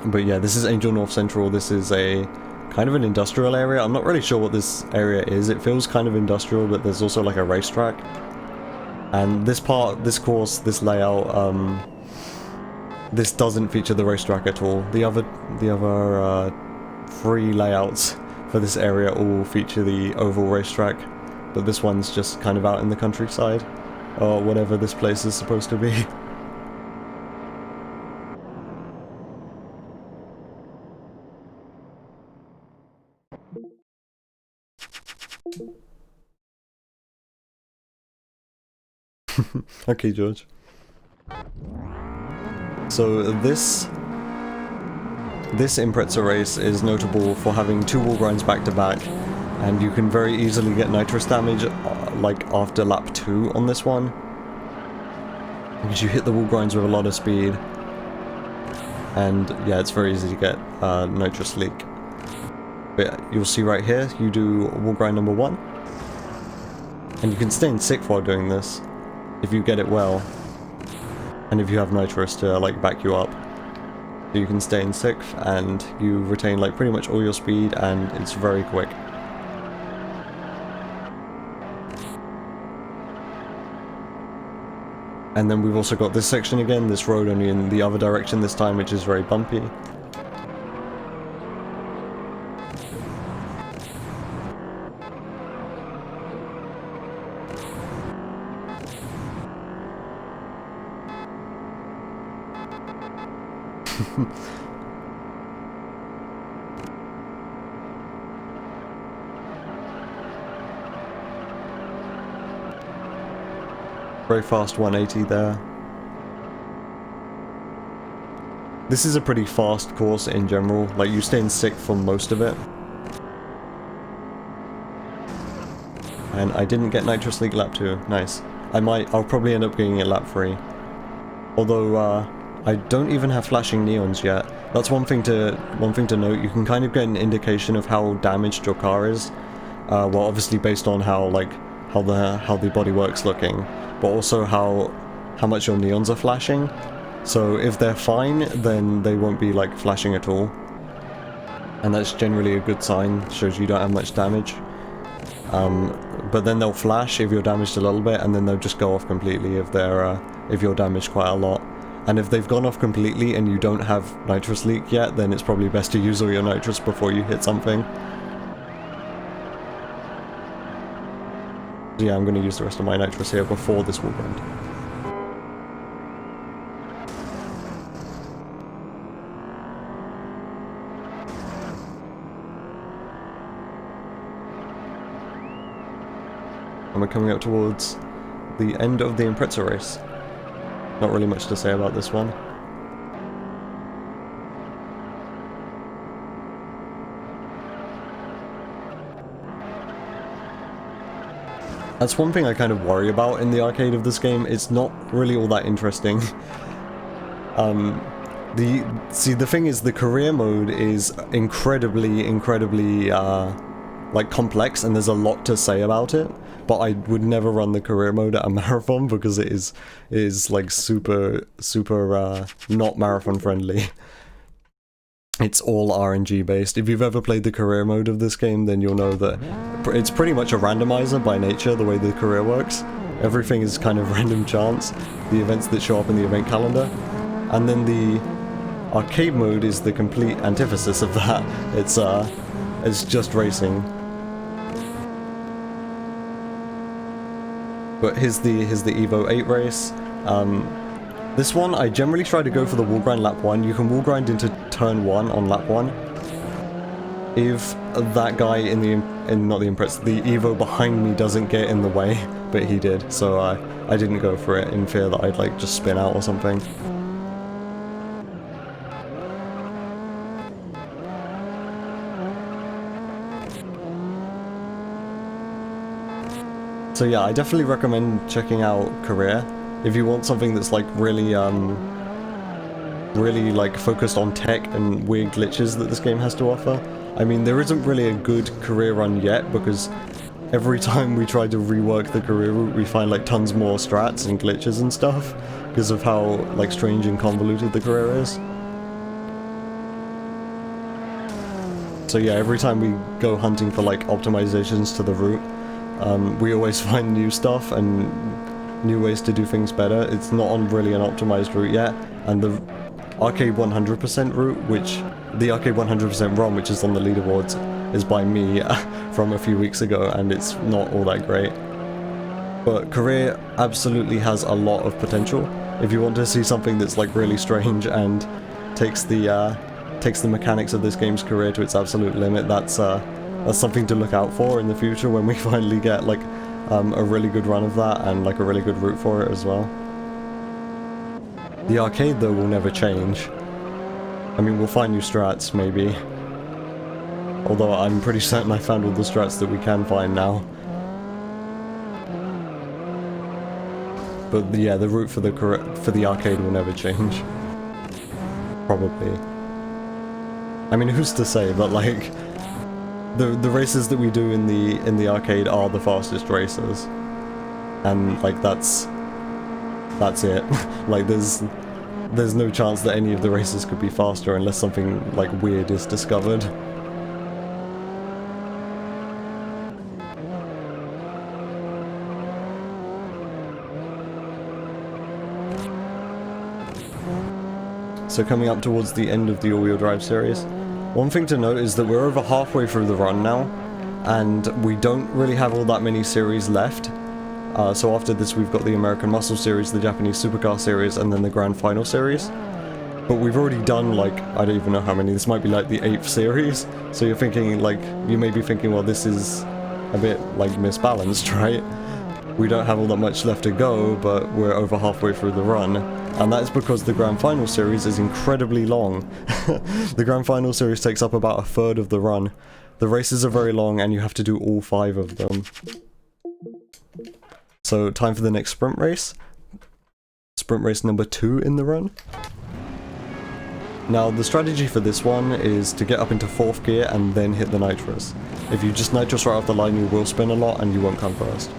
But yeah, this is Angel North Central. This is a kind of an industrial area. I'm not really sure what this area is. It feels kind of industrial, but there's also like a racetrack. And this part, this course, this layout, this doesn't feature the racetrack at all. The other 3 layouts for this area all feature the oval racetrack, but this one's just kind of out in the countryside, or whatever this place is supposed to be. Okay, George. So this Impreza race is notable for having 2 wall grinds back to back, and you can very easily get nitrous damage like after lap 2 on this one, because you hit the wall grinds with a lot of speed, and yeah, it's very easy to get nitrous leak. But you'll see right here, you do wall grind number 1, and you can stay in 6th while doing this if you get it well, and if you have nitrous to like back you up. So you can stay in 6th and you retain like pretty much all your speed, and it's very quick. And then we've also got this section again, this road only in the other direction this time, which is very bumpy. Very fast 180 there. This is a pretty fast course in general, like you stay in 6th for most of it. And I didn't get Nitrous League lap 2, nice. I'll probably end up getting it lap 3. Although, I don't even have flashing neons yet. That's one thing to note. You can kind of get an indication of how damaged your car is. Well, obviously based on how the bodywork's looking, but also how much your neons are flashing. So if they're fine, then they won't be like flashing at all. and that's generally a good sign, shows you don't have much damage. But then they'll flash if you're damaged a little bit, and then they'll just go off completely if you're damaged quite a lot. And if they've gone off completely and you don't have nitrous leak yet, then it's probably best to use all your nitrous before you hit something. So yeah, I'm going to use the rest of my nitrous here before this wall grind. And we're coming up towards the end of the Impreza race. Not really much to say about this one. That's one thing I kind of worry about in the arcade of this game. It's not really all that interesting. The thing is, the career mode is incredibly, like, complex, and there's a lot to say about it. But I would never run the career mode at a marathon because it is like super not marathon friendly. It's all RNG based. If you've ever played the career mode of this game, then you'll know that it's pretty much a randomizer by nature, the way the career works. Everything is kind of random chance, the events that show up in the event calendar. And then the arcade mode is the complete antithesis of that. It's just racing. But here's the Evo 8 race. This one, I generally try to go for the wall grind lap 1. You can wall grind into turn 1 on lap 1. If that guy the Evo behind me doesn't get in the way, but he did, so I didn't go for it in fear that I'd like just spin out or something. So yeah, I definitely recommend checking out Career if you want something that's like really like focused on tech and weird glitches that this game has to offer. I mean, there isn't really a good career run yet because every time we try to rework the career route, we find like tons more strats and glitches and stuff because of how like strange and convoluted the career is. So yeah, every time we go hunting for like optimizations to the route, we always find new stuff and new ways to do things better. It's not on really an optimized route yet, and the Arcade 100% route, the Arcade 100% ROM, which is on the leaderboards, is by me from a few weeks ago, and it's not all that great. But Career absolutely has a lot of potential. If you want to see something that's like really strange and takes the mechanics of this game's career to its absolute limit, that's something to look out for in the future when we finally get like a really good run of that and like a really good route for it as well. The arcade though will never change. I mean, we'll find new strats maybe, although I'm pretty certain I found all the strats that we can find now. But yeah, the route for the arcade will never change. Probably. I mean, who's to say, but like the races that we do in the arcade are the fastest races, and like that's it. Like there's no chance that any of the races could be faster unless something like weird is discovered. So coming up towards the end of the all-wheel drive series, one thing to note is that we're over halfway through the run now, and we don't really have all that many series left. So after this we've got the American Muscle Series, the Japanese Supercar Series, and then the Grand Final Series. But we've already done like, I don't even know how many, this might be like the 8th series, so you're thinking like, you may be thinking, well, this is a bit like misbalanced, right? We don't have all that much left to go, but we're over halfway through the run. And that is because the Grand Final Series is incredibly long. The Grand Final Series takes up about a third of the run. The races are very long and you have to do all 5 of them. So time for the next sprint race. Sprint race number 2 in the run. Now the strategy for this one is to get up into 4th gear and then hit the nitrous. If you just nitrous right off the line, you will spin a lot and you won't come first.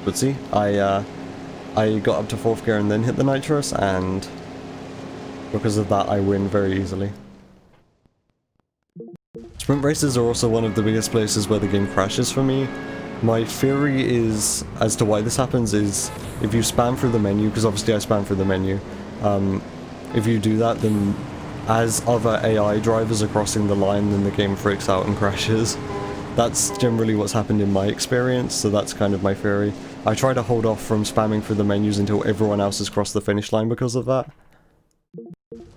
But see, I I got up to 4th gear and then hit the nitrous, and because of that I win very easily. Sprint races are also one of the biggest places where the game crashes for me. My theory is, as to why this happens, is if you spam through the menu, because obviously I spam through the menu, if you do that, then as other AI drivers are crossing the line, then the game freaks out and crashes. That's generally what's happened in my experience, so that's kind of my theory. I try to hold off from spamming through the menus until everyone else has crossed the finish line because of that.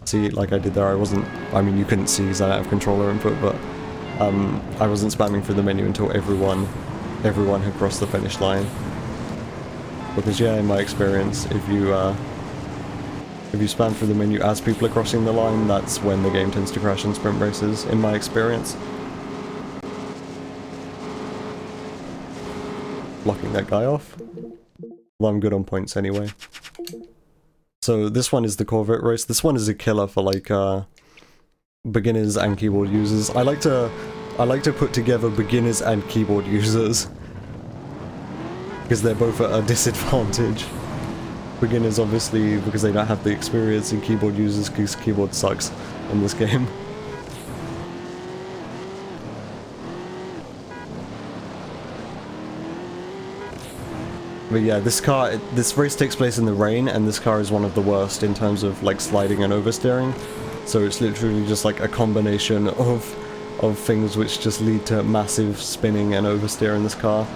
See, like I did there, I mean you couldn't see because I don't have controller input, but I wasn't spamming through the menu until everyone had crossed the finish line. Because yeah, in my experience, if you spam through the menu as people are crossing the line, that's when the game tends to crash in sprint races, in my experience. Blocking that guy off. Well, I'm good on points anyway. So this one is the Corvette race. This one is a killer for like beginners and keyboard users. I like to put together beginners and keyboard users because they're both at a disadvantage. Beginners obviously because they don't have the experience, in keyboard users because keyboard sucks in this game. But yeah, this race takes place in the rain, and this car is one of the worst in terms of like sliding and oversteering. So it's literally just like a combination of things which just lead to massive spinning and oversteer in this car.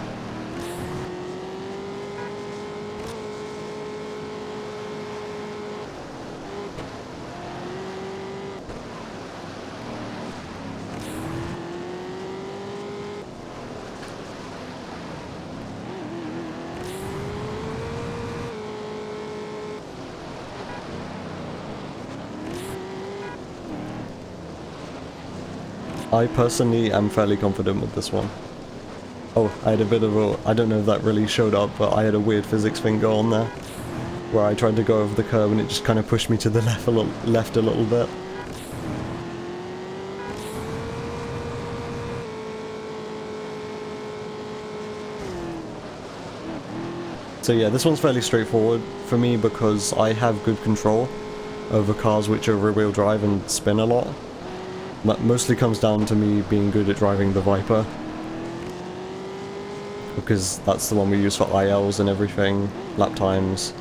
I personally am fairly confident with this one. Oh, I had a bit of a... I don't know if that really showed up, but I had a weird physics thing go on there. Where I tried to go over the curb and it just kind of pushed me to the left a little bit. So yeah, this one's fairly straightforward for me because I have good control over cars which are rear-wheel drive and spin a lot. That mostly comes down to me being good at driving the Viper, because that's the one we use for ILs and everything, lap times.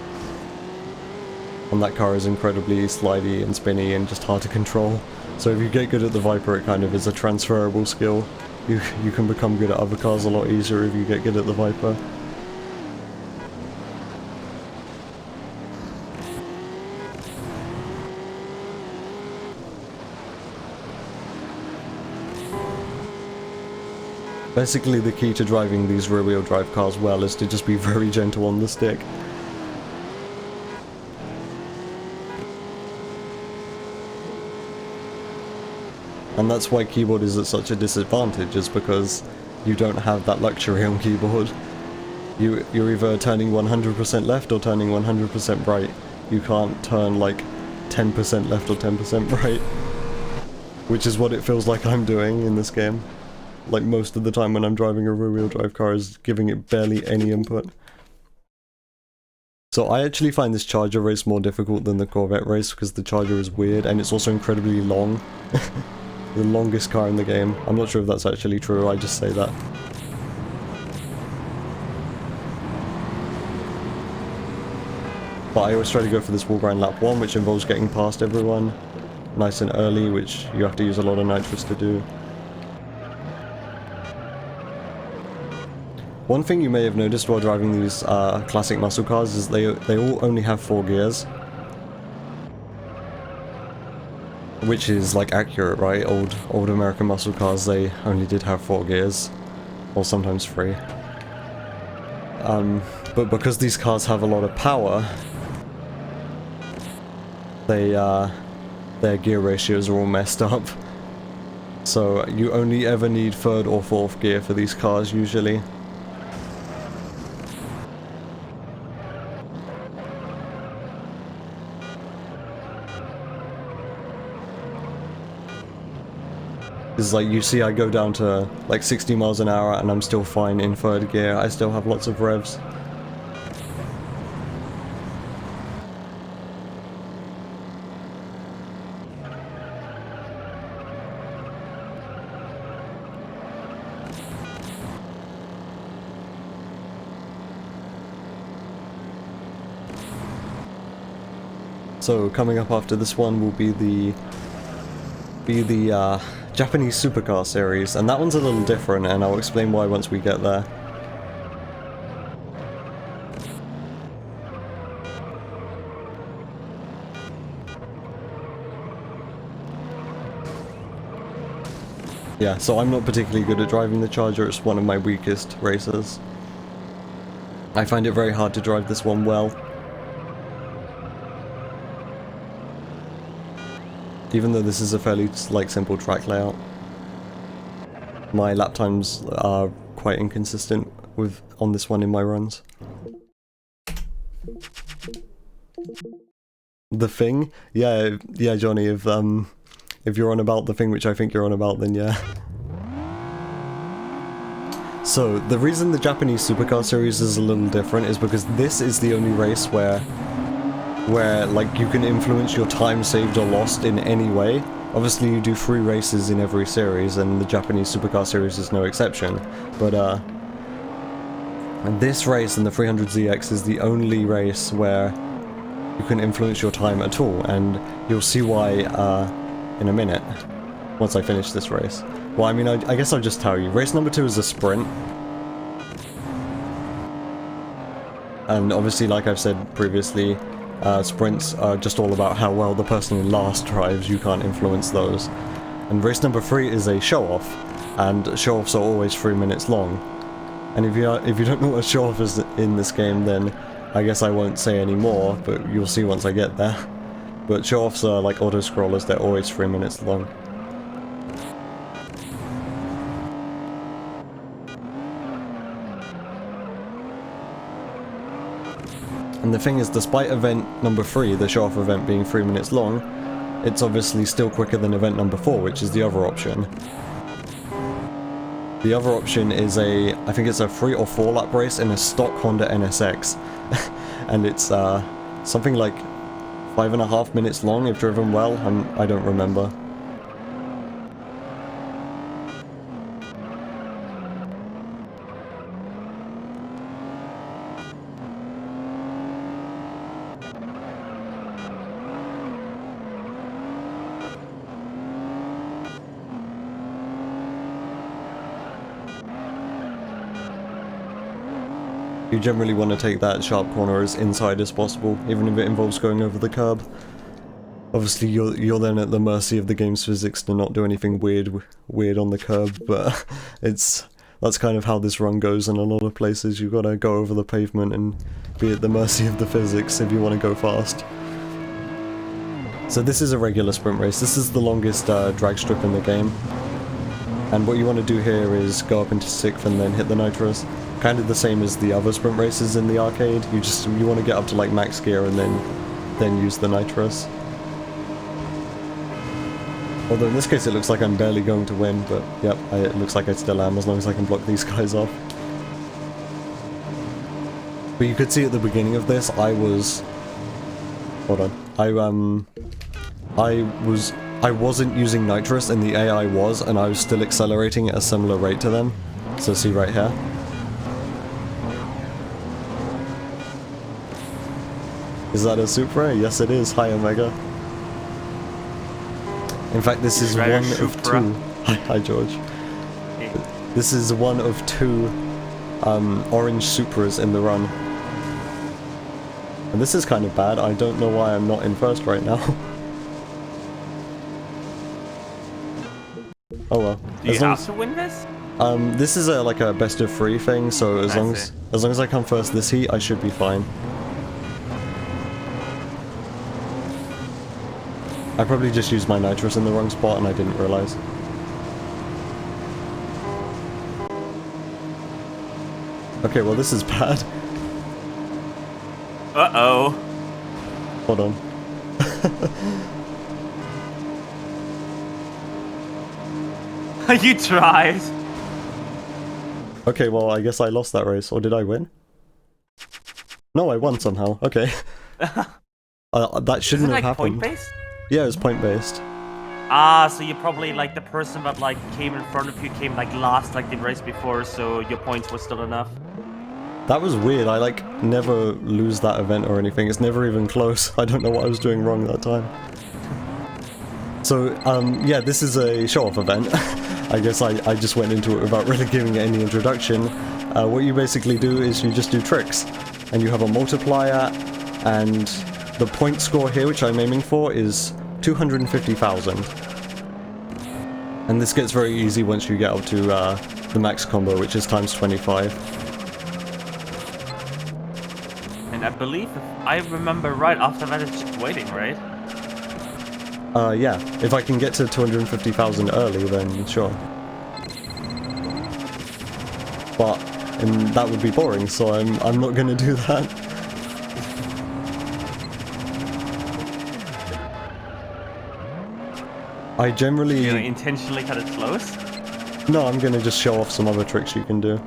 And that car is incredibly slidey and spinny and just hard to control. So if you get good at the Viper, it kind of is a transferable skill. You can become good at other cars a lot easier if you get good at the Viper. Basically, the key to driving these rear-wheel drive cars well is to just be very gentle on the stick. And that's why keyboard is at such a disadvantage, is because you don't have that luxury on keyboard. You're either turning 100% left or turning 100% right. You can't turn like 10% left or 10% right. Which is what it feels like I'm doing in this game. Like most of the time when I'm driving a rear-wheel drive car is giving it barely any input. So I actually find this Charger race more difficult than the Corvette race because the Charger is weird and it's also incredibly long. The longest car in the game. I'm not sure if that's actually true, I just say that. But I always try to go for this wall grind lap 1, which involves getting past everyone nice and early, which you have to use a lot of nitrous to do. One thing you may have noticed while driving these classic muscle cars is they all only have 4 gears. Which is like accurate, right? Old American muscle cars, they only did have 4 gears. Or sometimes 3. But because these cars have a lot of power, their gear ratios are all messed up. So you only ever need 3rd or 4th gear for these cars usually. Because like you see I go down to like 60 miles an hour and I'm still fine in 3rd gear, I still have lots of revs. So coming up after this one will be the Japanese supercar series, and that one's a little different, and I'll explain why once we get there. Yeah, so I'm not particularly good at driving the Charger, it's one of my weakest races. I find it very hard to drive this one well. Even though this is a fairly, like, simple track layout. My lap times are quite inconsistent on this one in my runs. The Thing? Yeah, Johnny, if you're on about The Thing, which I think you're on about, then yeah. So, the reason the Japanese supercar series is a little different is because this is the only race where like you can influence your time saved or lost in any way. Obviously you do 3 races in every series, and the Japanese supercar series is no exception. But and this race and the 300ZX is the only race where you can influence your time at all, and you'll see why in a minute, once I finish this race. Well, I mean, I guess I'll just tell you. Race number 2 is a sprint. And obviously, like I've said previously, sprints are just all about how well the person in last drives. You can't influence those. And race number 3 is a show-off, and show-offs are always 3 minutes long. And if you don't know what a show-off is in this game, then I guess I won't say any more, but you'll see once I get there. But show-offs are like auto-scrollers, they're always 3 minutes long. And the thing is, despite event number 3, the show-off event being 3 minutes long, it's obviously still quicker than event number 4, which is the other option. The other option is I think it's a 3 or 4 lap race in a stock Honda NSX. And it's something like 5.5 minutes long if driven well, I don't remember. You generally want to take that sharp corner as inside as possible, even if it involves going over the curb. Obviously you're then at the mercy of the game's physics to not do anything weird on the curb, but that's kind of how this run goes in a lot of places. You've got to go over the pavement and be at the mercy of the physics if you want to go fast. So this is a regular sprint race. This is the longest drag strip in the game. And what you want to do here is go up into 6th and then hit the nitros. Kind of the same as the other sprint races in the arcade. You want to get up to like max gear and then use the nitros. Although in this case it looks like I'm barely going to win, but yep, it looks like I still am as long as I can block these guys off. But you could see at the beginning of this, I wasn't using nitrous and the AI was, and I was still accelerating at a similar rate to them. So see right here. Is that a Supra? Yes it is. Hi Omega. In fact, this is one of 2. Hi George. Hey. This is one of 2 orange Supras in the run. And this is kind of bad. I don't know why I'm not in first right now. Oh well. Do you have to win this? This is like a best of 3 thing, so as long as I come first this heat, I should be fine. I probably just used my nitrous in the wrong spot and I didn't realize. Okay, well this is bad. Uh-oh. Hold on. You tried. Okay, well I guess I lost that race, or did I win? No, I won somehow. Okay. That shouldn't have happened. Point-based? Yeah, it was point-based. Ah, so you probably, like, the person that, like, came in front of you came, like, last, like, the race before, so your points were still enough. That was weird. I like never lose that event or anything. It's never even close. I don't know what I was doing wrong that time. So, yeah, this is a show-off event. I guess I just went into it without really giving it any introduction. What you basically do is you just do tricks. And you have a multiplier, and the point score here, which I'm aiming for, is 250,000. And this gets very easy once you get up to the max combo, which is times 25. And I believe, if I remember right, after that it's just waiting, right? Yeah, if I can get to 250,000 early, then sure. But that would be boring, so I'm not gonna do that. I generally... You're gonna intentionally cut it close? No, I'm gonna just show off some other tricks you can do.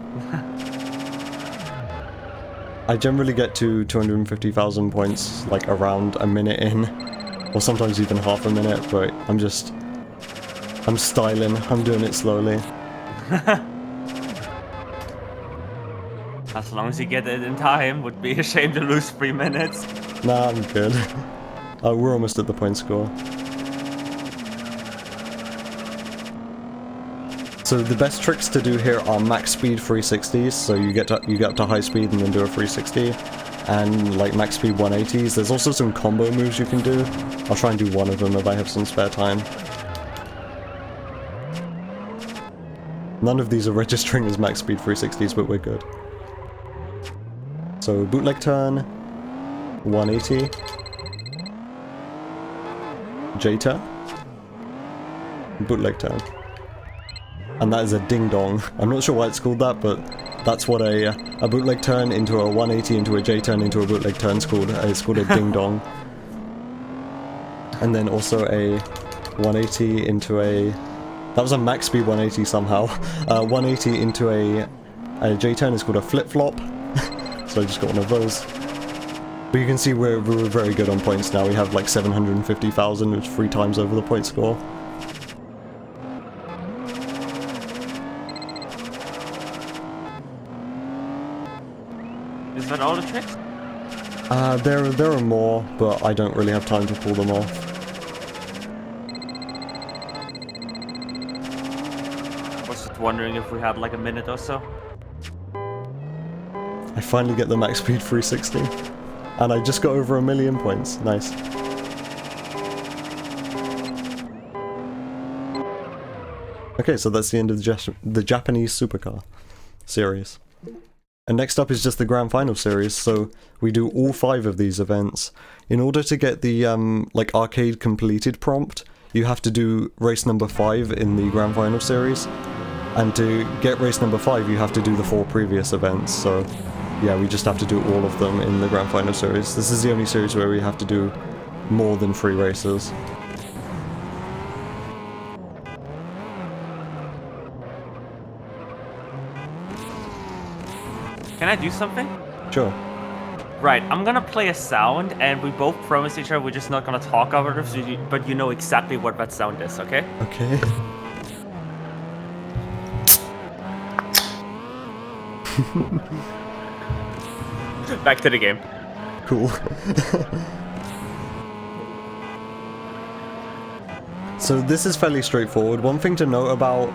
I generally get to 250,000 points like around a minute in, or sometimes even half a minute, but I'm styling, I'm doing it slowly. As long as you get it in time, would be a shame to lose 3 minutes. Nah, I'm good. We're almost at the point score. So the best tricks to do here are max speed 360s, so you get up to high speed and then do a 360, and like max speed 180s. There's also some combo moves you can do. I'll try and do one of them if I have some spare time. None of these are registering as max speed 360s, but we're good. So bootleg turn, 180, J-turn, bootleg turn. And that is a ding-dong. I'm not sure why it's called that, but that's what a bootleg turn into a 180 into a J-turn into a bootleg turn is called. It's called a ding-dong. And then also a 180 into a... That was a max speed 180 somehow. 180 into a J-turn is called a flip-flop. So I just got one of those. But you can see we're very good on points now. We have like 750,000, which is 3 times over the point score. Is that all the tricks? There are more, but I don't really have time to pull them off. I was just wondering if we had like a minute or so. I finally get the max speed 360, and I just got over 1 million points. Nice. Okay, so that's the end of the Japanese supercar series. And next up is just the grand final series, so we do all 5 of these events. In order to get the like arcade completed prompt, you have to do race number 5 in the grand final series. And to get race number 5, you have to do the 4 previous events, so yeah, we just have to do all of them in the grand final series. This is the only series where we have to do more than 3 races. Can I do something? Sure. Right, I'm gonna play a sound, and we both promise each other we're just not gonna talk over it, so but you know exactly what that sound is, okay? Okay. Back to the game. Cool. So this is fairly straightforward. One thing to note about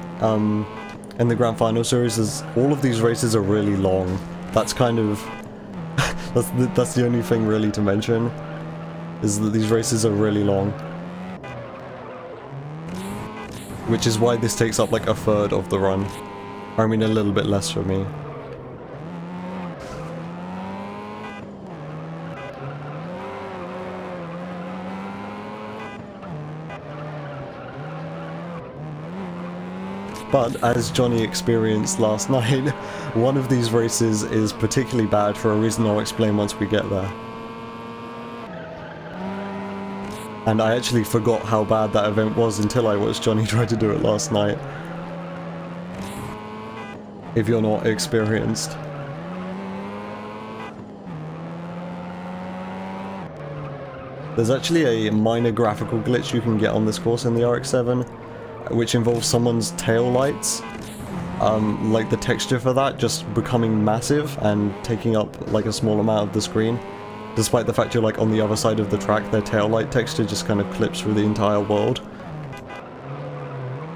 in the Grand Final series is all of these races are really long. That's kind of that's the only thing really to mention, is that these races are really long. Which is why this takes up like a third of the run. I mean, a little bit less for me. But, as Johnny experienced last night, one of these races is particularly bad for a reason I'll explain once we get there. And I actually forgot how bad that event was until I watched Johnny try to do it last night. If you're not experienced. There's actually a minor graphical glitch you can get on this course in the RX-7, which involves someone's tail lights like the texture for that just becoming massive and taking up like a small amount of the screen. Despite the fact you're like on the other side of the track, their tail light texture just kind of clips through the entire world.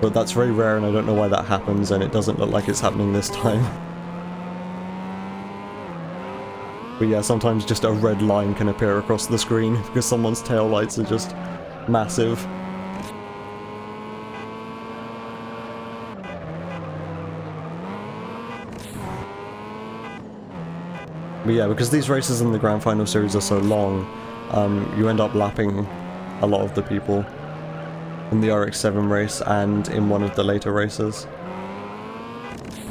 But that's very rare and I don't know why that happens, and it doesn't look like it's happening this time. But yeah, sometimes just a red line can appear across the screen because someone's tail lights are just massive. But yeah, because these races in the Grand Final Series are so long, you end up lapping a lot of the people in the RX-7 race and in one of the later races.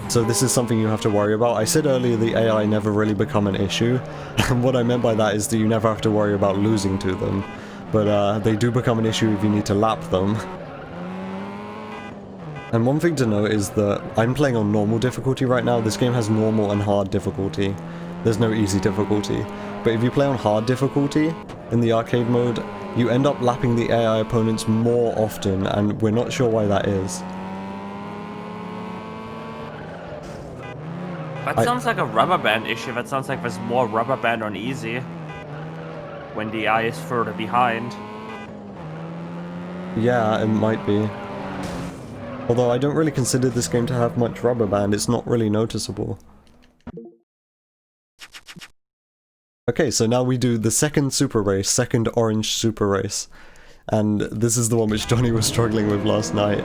So this is something you have to worry about. I said earlier the AI never really become an issue, and what I meant by that is that you never have to worry about losing to them, but they do become an issue if you need to lap them. And one thing to note is that I'm playing on normal difficulty right now. This game has normal and hard difficulty. There's no easy difficulty. But if you play on hard difficulty, in the arcade mode, you end up lapping the AI opponents more often, and we're not sure why that is. That sounds like a rubber band issue. That sounds like there's more rubber band on easy when the AI is further behind. Yeah, it might be. Although I don't really consider this game to have much rubber band, it's not really noticeable. Okay, so now we do the second super race, second orange super race. And this is the one which Johnny was struggling with last night.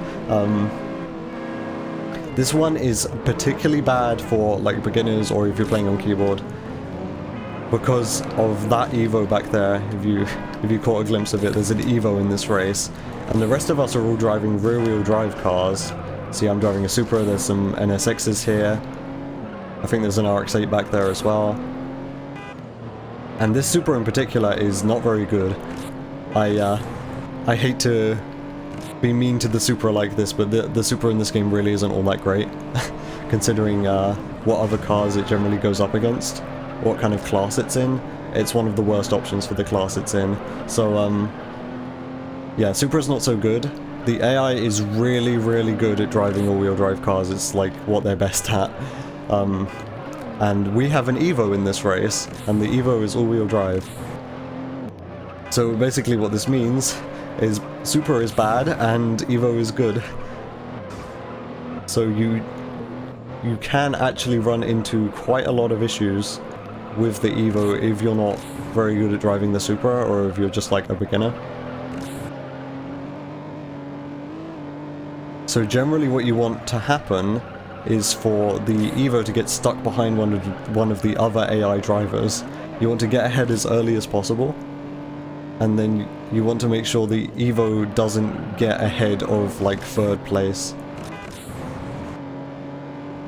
This one is particularly bad for like beginners or if you're playing on keyboard. Because of that Evo back there, if you caught a glimpse of it, there's an Evo in this race. And the rest of us are all driving rear-wheel drive cars. See, I'm driving a Supra, there's some NSXs here. I think there's an RX-8 back there as well. And this Supra in particular is not very good. I hate to be mean to the Supra like this, but the Supra in this game really isn't all that great. Considering what other cars it generally goes up against, what kind of class it's in. It's one of the worst options for the class it's in. So, yeah, Supra's not so good. The AI is really, really good at driving all-wheel drive cars. It's like what they're best at. And we have an Evo in this race, and the Evo is all-wheel drive. So basically what this means is Supra is bad and Evo is good. So you can actually run into quite a lot of issues with the Evo if you're not very good at driving the Supra, or if you're just like a beginner. So generally what you want to happen is for the Evo to get stuck behind one of the other AI drivers. You want to get ahead as early as possible, and then you want to make sure the Evo doesn't get ahead of like third place.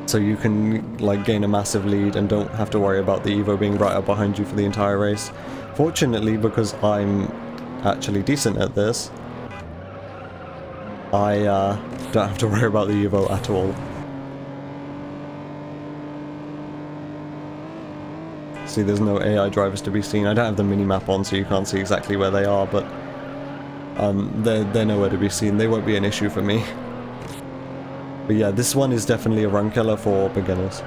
So you can like gain a massive lead and don't have to worry about the Evo being right up behind you for the entire race. Fortunately, because I'm actually decent at this, I don't have to worry about the Evo at all. See, there's no AI drivers to be seen. I don't have the minimap on, so you can't see exactly where they are, but they're nowhere to be seen. They won't be an issue for me. But yeah, this one is definitely a run killer for beginners.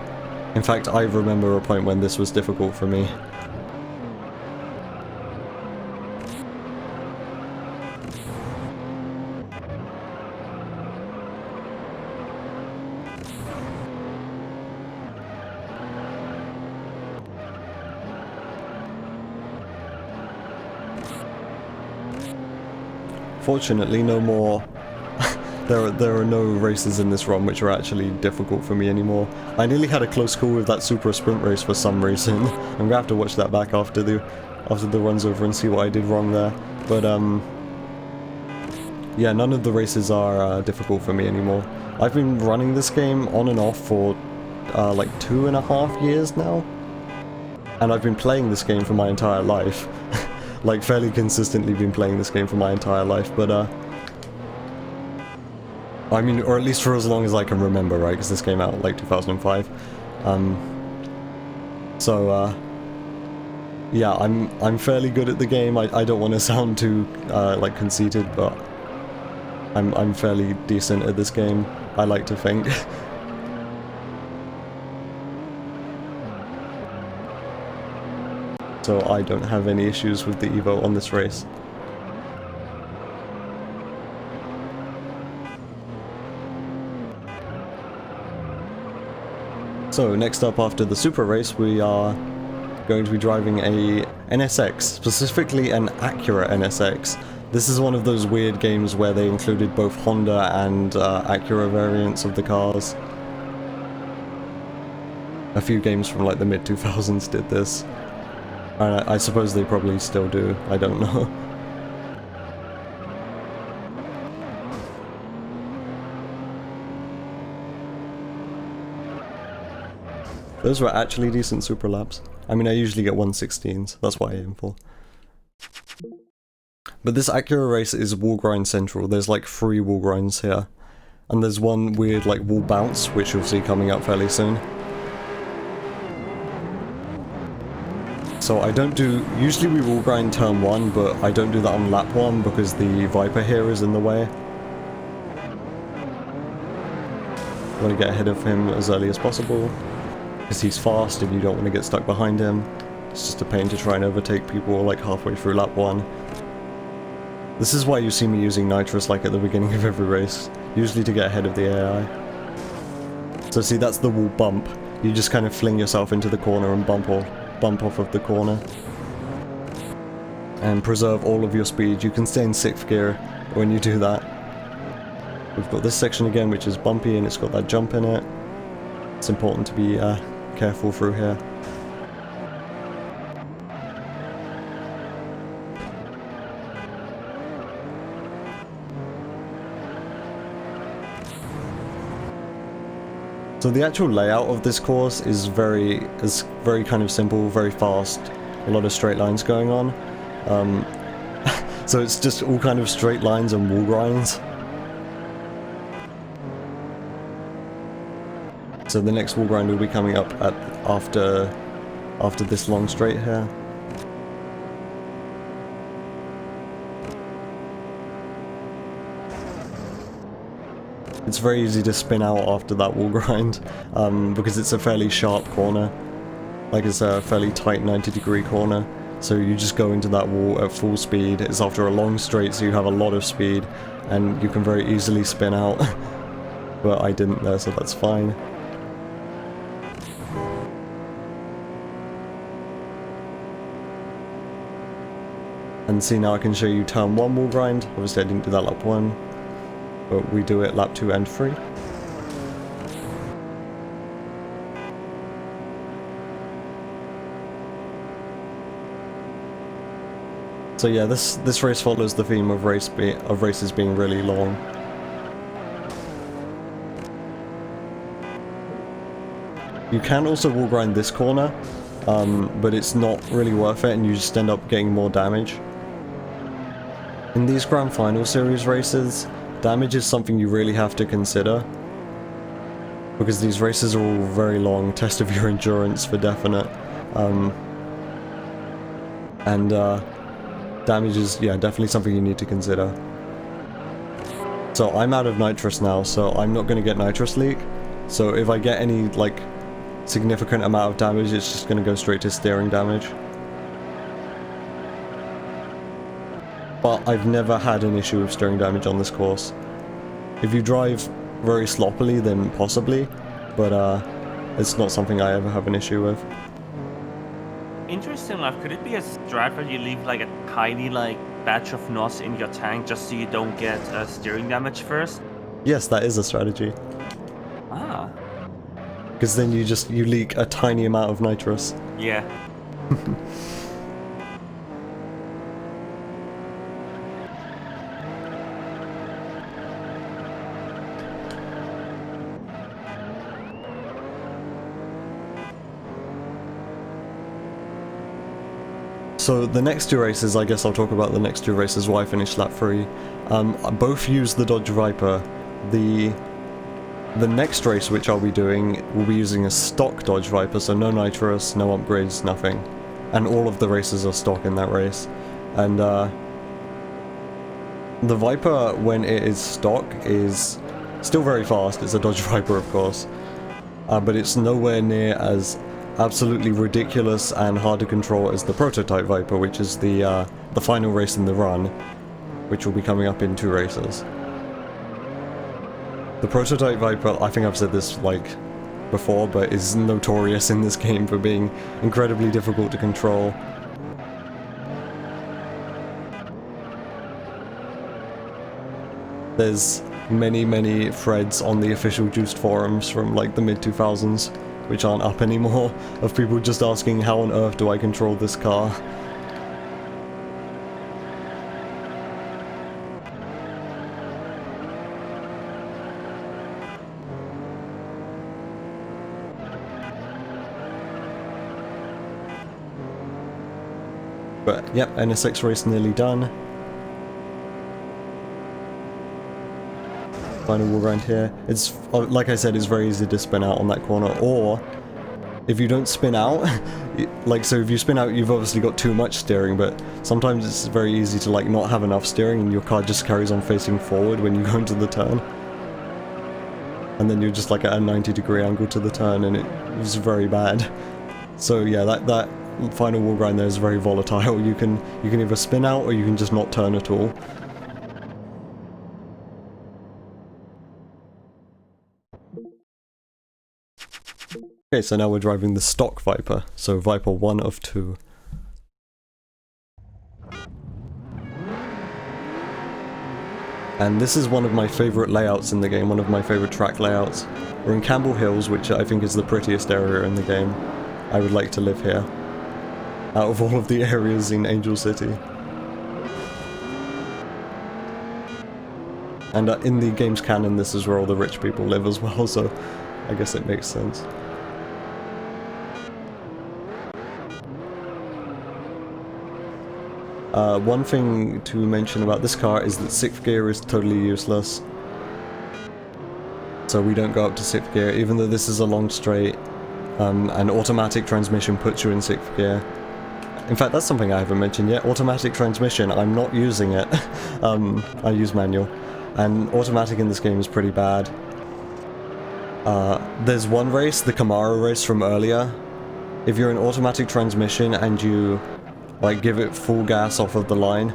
In fact, I remember a point when this was difficult for me. Fortunately, no more. There are no races in this run which are actually difficult for me anymore. I nearly had a close call with that Supra sprint race for some reason. I'm gonna have to watch that back after the run's over and see what I did wrong there. But yeah, none of the races are difficult for me anymore. I've been running this game on and off for like 2.5 years now, and I've been playing this game for my entire life. Like, fairly consistently been playing this game for my entire life, but, I mean, or at least for as long as I can remember, right, because this came out, like, 2005, so, yeah, I'm fairly good at the game. I don't want to sound too, like, conceited, but I'm fairly decent at this game, I like to think. so I don't have any issues with the Evo on this race. So next up after the Super Race, we are going to be driving a NSX, specifically an Acura NSX. This is one of those weird games where they included both Honda and Acura variants of the cars. A few games from like the mid-2000s did this. And I suppose they probably still do, I don't know. Those were actually decent super laps. I mean, I usually get 116s, that's what I aim for. But this Acura race is wall grind central. There's like 3 wall grinds here. And there's one weird like wall bounce, which you'll see coming up fairly soon. So I don't do, usually we wall grind turn 1, but I don't do that on lap 1 because the Viper here is in the way. I want to get ahead of him as early as possible, because he's fast and you don't want to get stuck behind him. It's just a pain to try and overtake people like halfway through lap 1. This is why you see me using nitrous like at the beginning of every race, usually to get ahead of the AI. So see, that's the wall bump. You just kind of fling yourself into the corner and bump off of the corner. And preserve all of your speed. You can stay in 6th gear when you do that. We've got this section again which is bumpy and it's got that jump in it. It's important to be careful through here. So the actual layout of this course is very kind of simple, very fast, a lot of straight lines going on. So it's just all kind of straight lines and wall grinds. So the next wall grind will be coming up after this long straight here. It's very easy to spin out after that wall grind, because it's a fairly sharp corner. Like, it's a fairly tight 90-degree corner, so you just go into that wall at full speed. It's after a long straight, so you have a lot of speed, and you can very easily spin out. But I didn't there, so that's fine. And see, now I can show you turn 1 wall grind. Obviously I didn't do that lap 1. But we do it lap 2 and 3. So yeah, this race follows the theme of races being really long. You can also wall grind this corner, but it's not really worth it and you just end up getting more damage. In these Grand Final Series races, damage is something you really have to consider, because these races are all very long, test of your endurance for definite, and damage is, yeah, definitely something you need to consider. So I'm out of nitrous now, so I'm not going to get nitrous leak, so if I get any, like, significant amount of damage, it's just going to go straight to steering damage. But I've never had an issue with steering damage on this course. If you drive very sloppily, then possibly, but it's not something I ever have an issue with. Interesting enough, could it be a strat where you leave like a tiny like batch of NOS in your tank just so you don't get steering damage first? Yes, that is a strategy. Ah. Because then you leak a tiny amount of nitrous. Yeah. So the next 2 races, I guess I'll talk about the next 2 races where I finished lap 3. Both use the Dodge Viper. The next race which I'll be doing will be using a stock Dodge Viper, so no nitrous, no upgrades, nothing. And all of the races are stock in that race. And the Viper, when it is stock, is still very fast. It's a Dodge Viper, of course. But it's nowhere near as absolutely ridiculous and hard to control as the Prototype Viper, which is the final race in the run, which will be coming up in 2 races. The Prototype Viper, I think I've said this like before, but is notorious in this game for being incredibly difficult to control. There's many threads on the official Juiced forums from like the mid-2000s, which aren't up anymore, of people just asking how on earth do I control this car. But yep, NSX race nearly done. Final wall around here. It's, like I said, it's very easy to spin out on that corner, or if you don't spin out, like, so if you spin out, you've obviously got too much steering, but sometimes it's very easy to like not have enough steering and your car just carries on facing forward when you go into the turn. And then you're just like at a 90-degree angle to the turn, and it was very bad. So yeah, that final wall grind there is very volatile. You can either spin out or you can just not turn at all. Okay, so now we're driving the stock Viper, so Viper 1 of 2. And this is one of my favourite layouts in the game, one of my favourite track layouts. We're in Campbell Hills, which I think is the prettiest area in the game. I would like to live here, out of all of the areas in Angel City. And in the game's canon, this is where all the rich people live as well, so I guess it makes sense. One thing to mention about this car is that 6th gear is totally useless. So we don't go up to 6th gear, even though this is a long straight. An automatic transmission puts you in 6th gear. In fact, that's something I haven't mentioned yet. Automatic transmission, I'm not using it. I use manual. And automatic in this game is pretty bad. There's one race, the Camaro race from earlier. If you're in automatic transmission and you like give it full gas off of the line,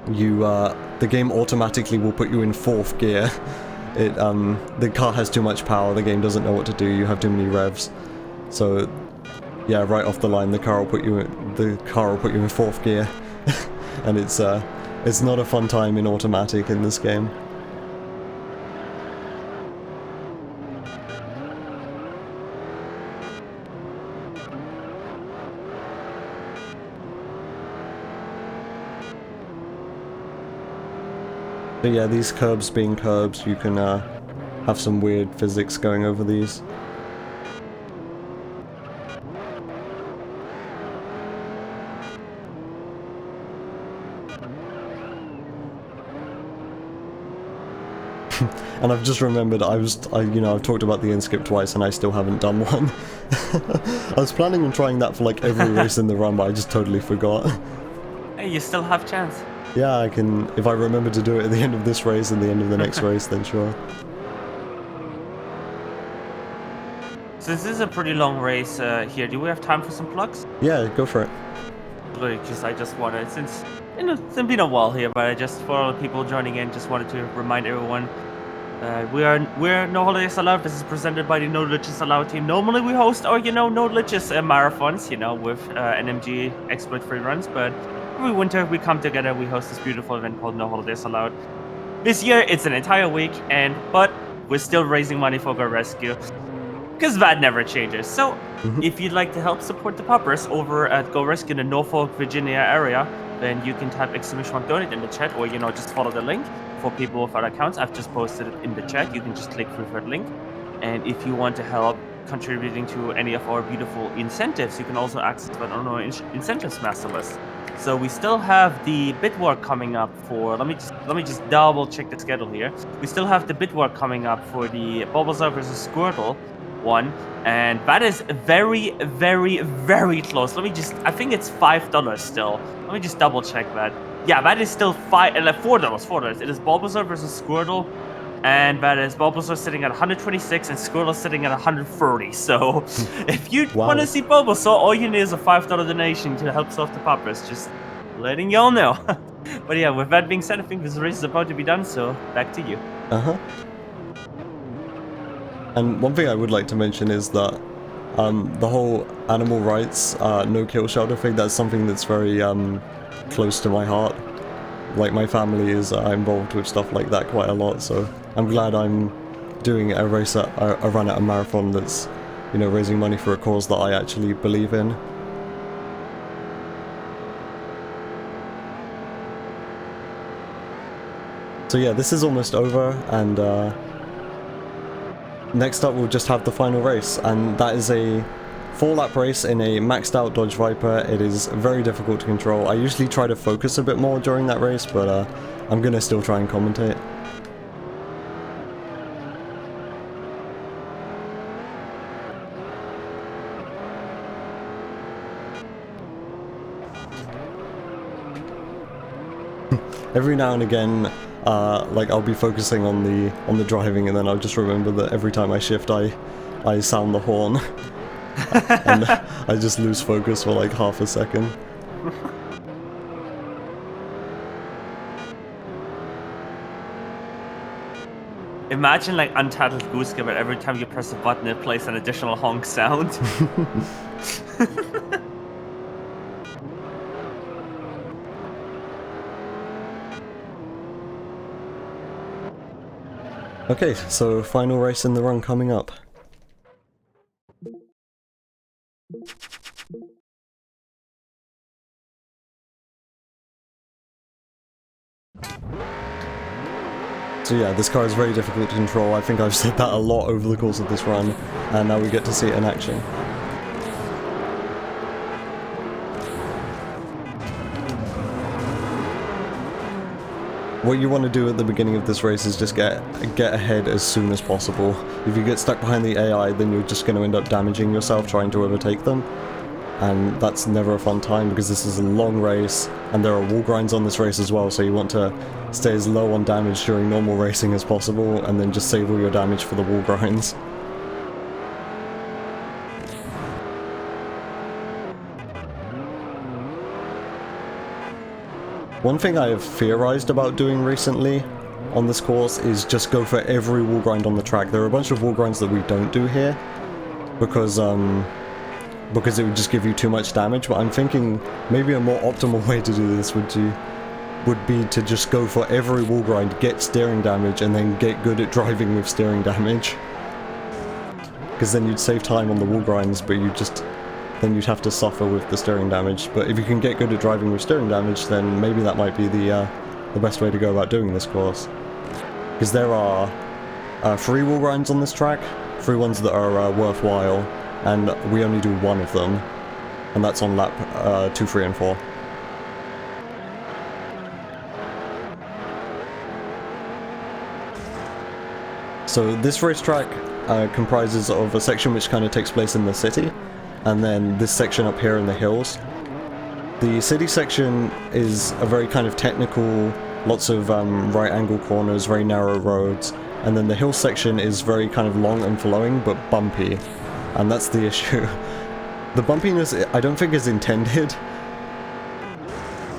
the game automatically will put you in 4th gear. The car has too much power, the game doesn't know what to do, you have too many revs. So yeah, right off the line the car will put you in 4th gear. And it's not a fun time in automatic in this game. But yeah, these curbs being curbs, you can have some weird physics going over these. And I've just remembered I've talked about the in-skip twice and I still haven't done one. I was planning on trying that for like every race in the run, but I just totally forgot. Hey, you still have chance. Yeah, I can, if I remember to do it at the end of this race and the end of the next race, then sure. So this is a pretty long race here. Do we have time for some plugs? Yeah, go for it. Because I just wanted, since it's been a while here, but I just, for all the people joining in, just wanted to remind everyone, we're No Holidays Allowed. This is presented by the No Glitches Allowed team. Normally we host our, No Glitches marathons, with NMG exploit-free runs, but every winter we come together, we host this beautiful event called No Holidays Allowed. This year it's an entire week, but we're still raising money for Go Rescue, because that never changes. So if you'd like to help support the poppers over at Go Rescue in the Norfolk, Virginia area, then you can type !donate in the chat, or just follow the link. For people with other accounts, I've just posted it in the chat. You can just click through that link. And if you want to help contributing to any of our beautiful incentives, you can also access that on our incentives master list. So we still have the bid war coming up for, let me just double check the schedule here. We still have the bid war coming up for the Bulbasaur versus Squirtle one, and that is very, very, very close. I think it's $5 still. Let me just double check that. Yeah, that is still $4. It is Bulbasaur versus Squirtle and that is Bulbasaur sitting at 126 and Squirtle sitting at 130. So if you Wow. want to see Bulbasaur, all you need is a $5 donation to help solve the poppers. Just letting y'all know. But yeah, with that being said, I think this race is about to be done, so back to you. Uh-huh. And one thing I would like to mention is that the whole animal rights, no kill shelter thing, that's something that's very close to my heart. Like, my family is involved with stuff like that quite a lot, so I'm glad I'm doing a race at a run at a marathon that's, you know, raising money for a cause that I actually believe in. So yeah, this is almost over, and next up we'll just have the final race, and that is a 4-lap race in a maxed out Dodge Viper. It is very difficult to control. I usually try to focus a bit more during that race, but I'm gonna still try and commentate. Every now and again, like, I'll be focusing on the driving, and then I'll just remember that every time I shift, I sound the horn, and I just lose focus for like half a second. Imagine like Untitled Goose Game, but every time you press a button, it plays an additional honk sound. Okay, so final race in the run coming up. So yeah, this car is very difficult to control. I think I've said that a lot over the course of this run, and now we get to see it in action. What you want to do at the beginning of this race is just get ahead as soon as possible. If you get stuck behind the AI, then you're just going to end up damaging yourself trying to overtake them. And that's never a fun time, because this is a long race, and there are wall grinds on this race as well, so you want to stay as low on damage during normal racing as possible, and then just save all your damage for the wall grinds. One thing I have theorized about doing recently on this course is just go for every wall grind on the track. There are a bunch of wall grinds that we don't do here because it would just give you too much damage, but I'm thinking maybe a more optimal way to do this would be to just go for every wall grind, get steering damage, and then get good at driving with steering damage. Because then you'd save time on the wall grinds, but then you'd have to suffer with the steering damage. But if you can get good at driving with steering damage, then maybe that might be the best way to go about doing this course. Because there are 3 wall grinds on this track, 3 ones that are worthwhile, and we only do 1 of them, and that's on lap 2, 3, and 4. So this racetrack comprises of a section which kind of takes place in the city, and then this section up here in the hills. The city section is a very kind of technical, lots of right angle corners, very narrow roads, and then the hill section is very kind of long and flowing but bumpy, and that's the issue. The bumpiness I don't think is intended.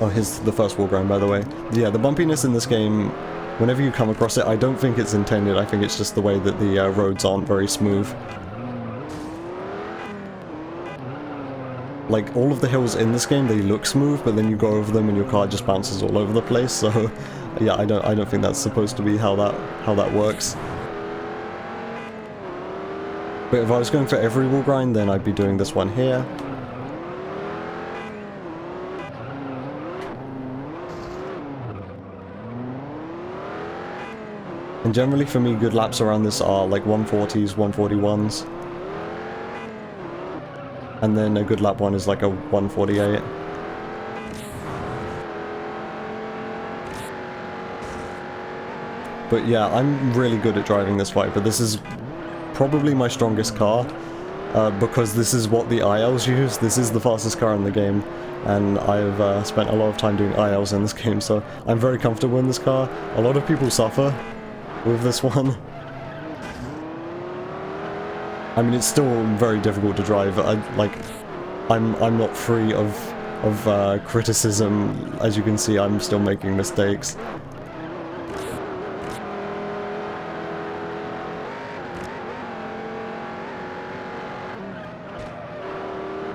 Oh, here's the first wall grind, by the way. Yeah, the bumpiness in this game, whenever you come across it, I don't think it's intended. I think it's just the way that the roads aren't very smooth. Like, all of the hills in this game, they look smooth, but then you go over them and your car just bounces all over the place, so yeah, I don't think that's supposed to be how that works. But if I was going for every wall grind, then I'd be doing this one here. And generally for me, good laps around this are like 140s, 141s. And then a good lap one is like a 148. But yeah, I'm really good at driving this Viper. This is probably my strongest car, because this is what the ILs use. This is the fastest car in the game, and I've spent a lot of time doing ILs in this game, so I'm very comfortable in this car. A lot of people suffer with this one. I mean, it's still very difficult to drive. I'm not free of criticism. As you can see, I'm still making mistakes.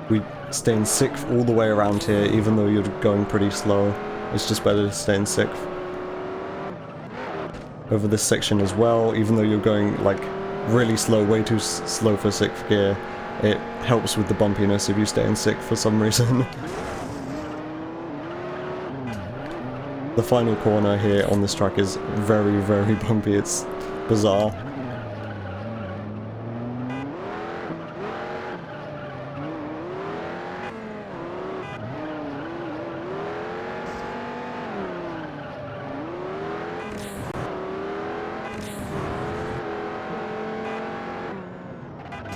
We stay in 6th all the way around here, even though you're going pretty slow. It's just better to stay in 6th. Over this section as well, even though you're going like really slow, way too slow for 6th gear, it helps with the bumpiness if you stay in 6th for some reason. The final corner here on this track is very, very bumpy. It's bizarre.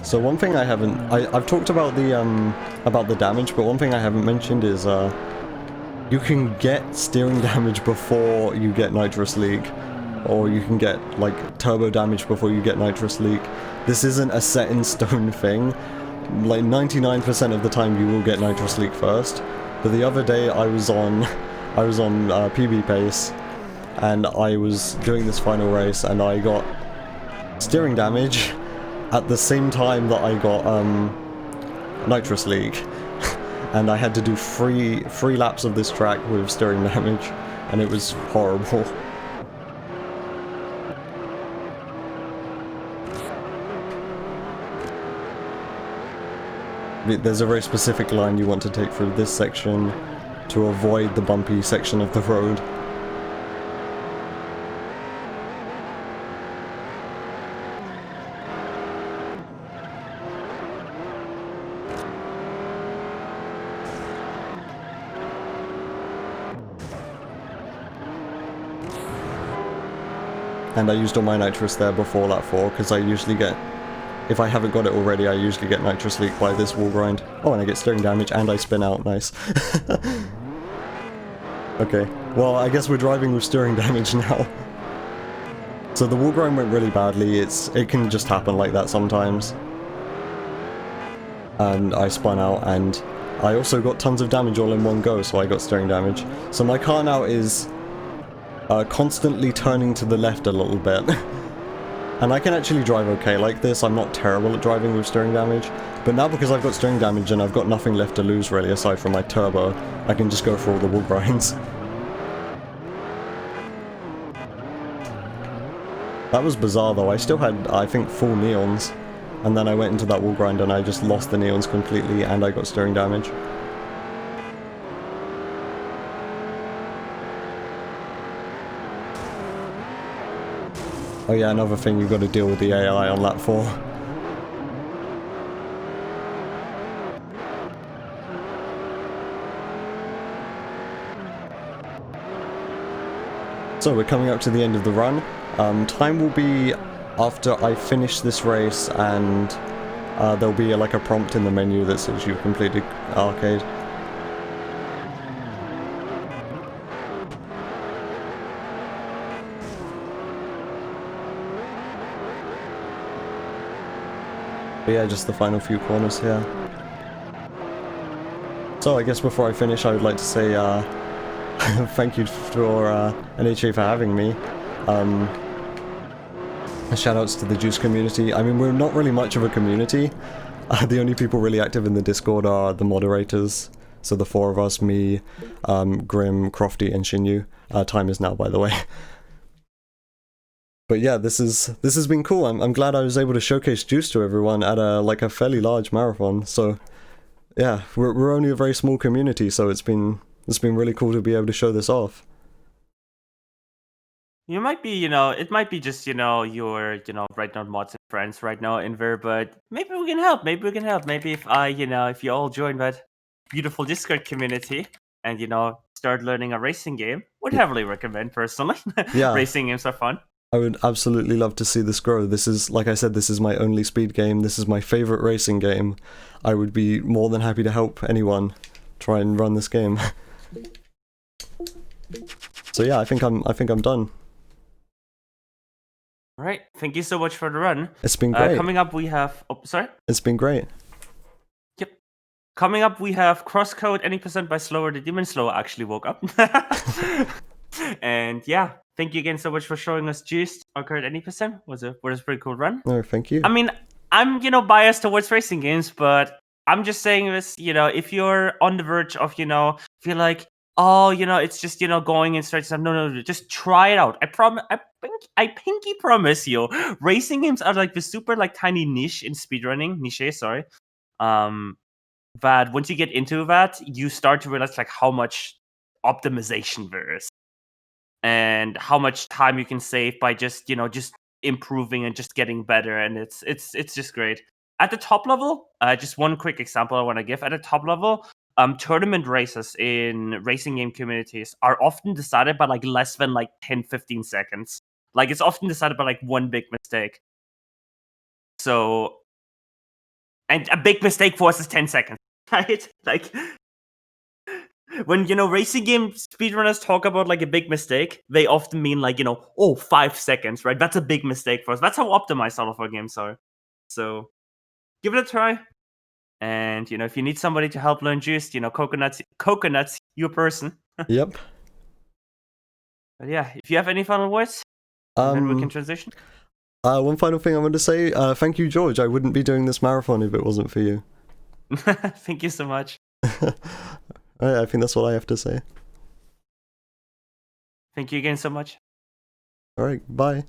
So one thing I haven't, I've talked about the damage, but one thing I haven't mentioned is you can get steering damage before you get nitrous leak, or you can get like turbo damage before you get nitrous leak. This isn't a set in stone thing. Like 99% of the time you will get nitrous leak first. But the other day I was on PB pace, and I was doing this final race, and I got steering damage at the same time that I got nitrous leak, and I had to do three laps of this track with steering damage, and it was horrible. There's a very specific line you want to take through this section to avoid the bumpy section of the road. And I used all my nitrous there before lap 4, because I usually get, if I haven't got it already, I usually get nitrous leak by this wall grind. Oh, and I get steering damage, and I spin out, nice. Okay, well, I guess we're driving with steering damage now. So the wall grind went really badly. It can just happen like that sometimes. And I spun out, and I also got tons of damage all in one go, so I got steering damage. So my car now is constantly turning to the left a little bit. And I can actually drive okay like this. I'm not terrible at driving with steering damage, but now because I've got steering damage and I've got nothing left to lose really aside from my turbo, I can just go for all the wall grinds. That was bizarre though. I still had, I think, full neons, and then I went into that wall grind and I just lost the neons completely, and I got steering damage. Oh yeah, another thing, you've got to deal with the AI on lap 4. So we're coming up to the end of the run. Time will be after I finish this race, and there'll be like a prompt in the menu that says you've completed arcade. But yeah, just the final few corners here. So I guess before I finish, I would like to say thank you for NHA for having me. Shoutouts to the Juice community. I mean, we're not really much of a community. The only people really active in the Discord are the moderators. So the 4 of us, me, Grim, Crofty, and Shinyu. Time is now, by the way. But yeah, this has been cool. I'm glad I was able to showcase Juice to everyone at a fairly large marathon. So yeah, we're only a very small community, so it's been really cool to be able to show this off. You might be, it might be just, your, right now mods and friends right now in there, but maybe we can help. Maybe if you all join that beautiful Discord community and, start learning a racing game, would heavily recommend personally. Yeah. Racing games are fun. I would absolutely love to see this grow. This is, like I said, this is my only speed game. This is my favorite racing game. I would be more than happy to help anyone try and run this game. So yeah, I think I'm done. All right. Thank you so much for the run. It's been great. Coming up, we have. Oh, sorry. It's been great. Yep. Coming up, we have Crosscode any percent by Slower. The Demon Slower actually woke up. And yeah, thank you again so much for showing us Juiced Arcade any percent. Was a pretty cool run. No, thank you. I mean, I'm biased towards racing games, but I'm just saying this. If you're on the verge of feel like, oh, it's just going in straight stuff. No, just try it out. I pinky promise you, racing games are like the super like tiny niche in speedrunning. Sorry. That once you get into that, you start to realize like how much optimization there is, and how much time you can save by just improving and just getting better, and it's just great. At the top level, just one quick example I want to give. At the top level, tournament races in racing game communities are often decided by like less than like 10-15 seconds. Like it's often decided by like one big mistake. So, and a big mistake for us is 10 seconds, right? Like when racing game speedrunners talk about like a big mistake, they often mean like 5 seconds, right? That's a big mistake for us. That's how optimized all of our games are. So give it a try. And if you need somebody to help learn Juiced, coconuts, your person. Yep. But yeah, if you have any final words, and then we can transition. One final thing I want to say. Thank you, George. I wouldn't be doing this marathon if it wasn't for you. Thank you so much. I think that's all I have to say. Thank you again so much. All right, bye.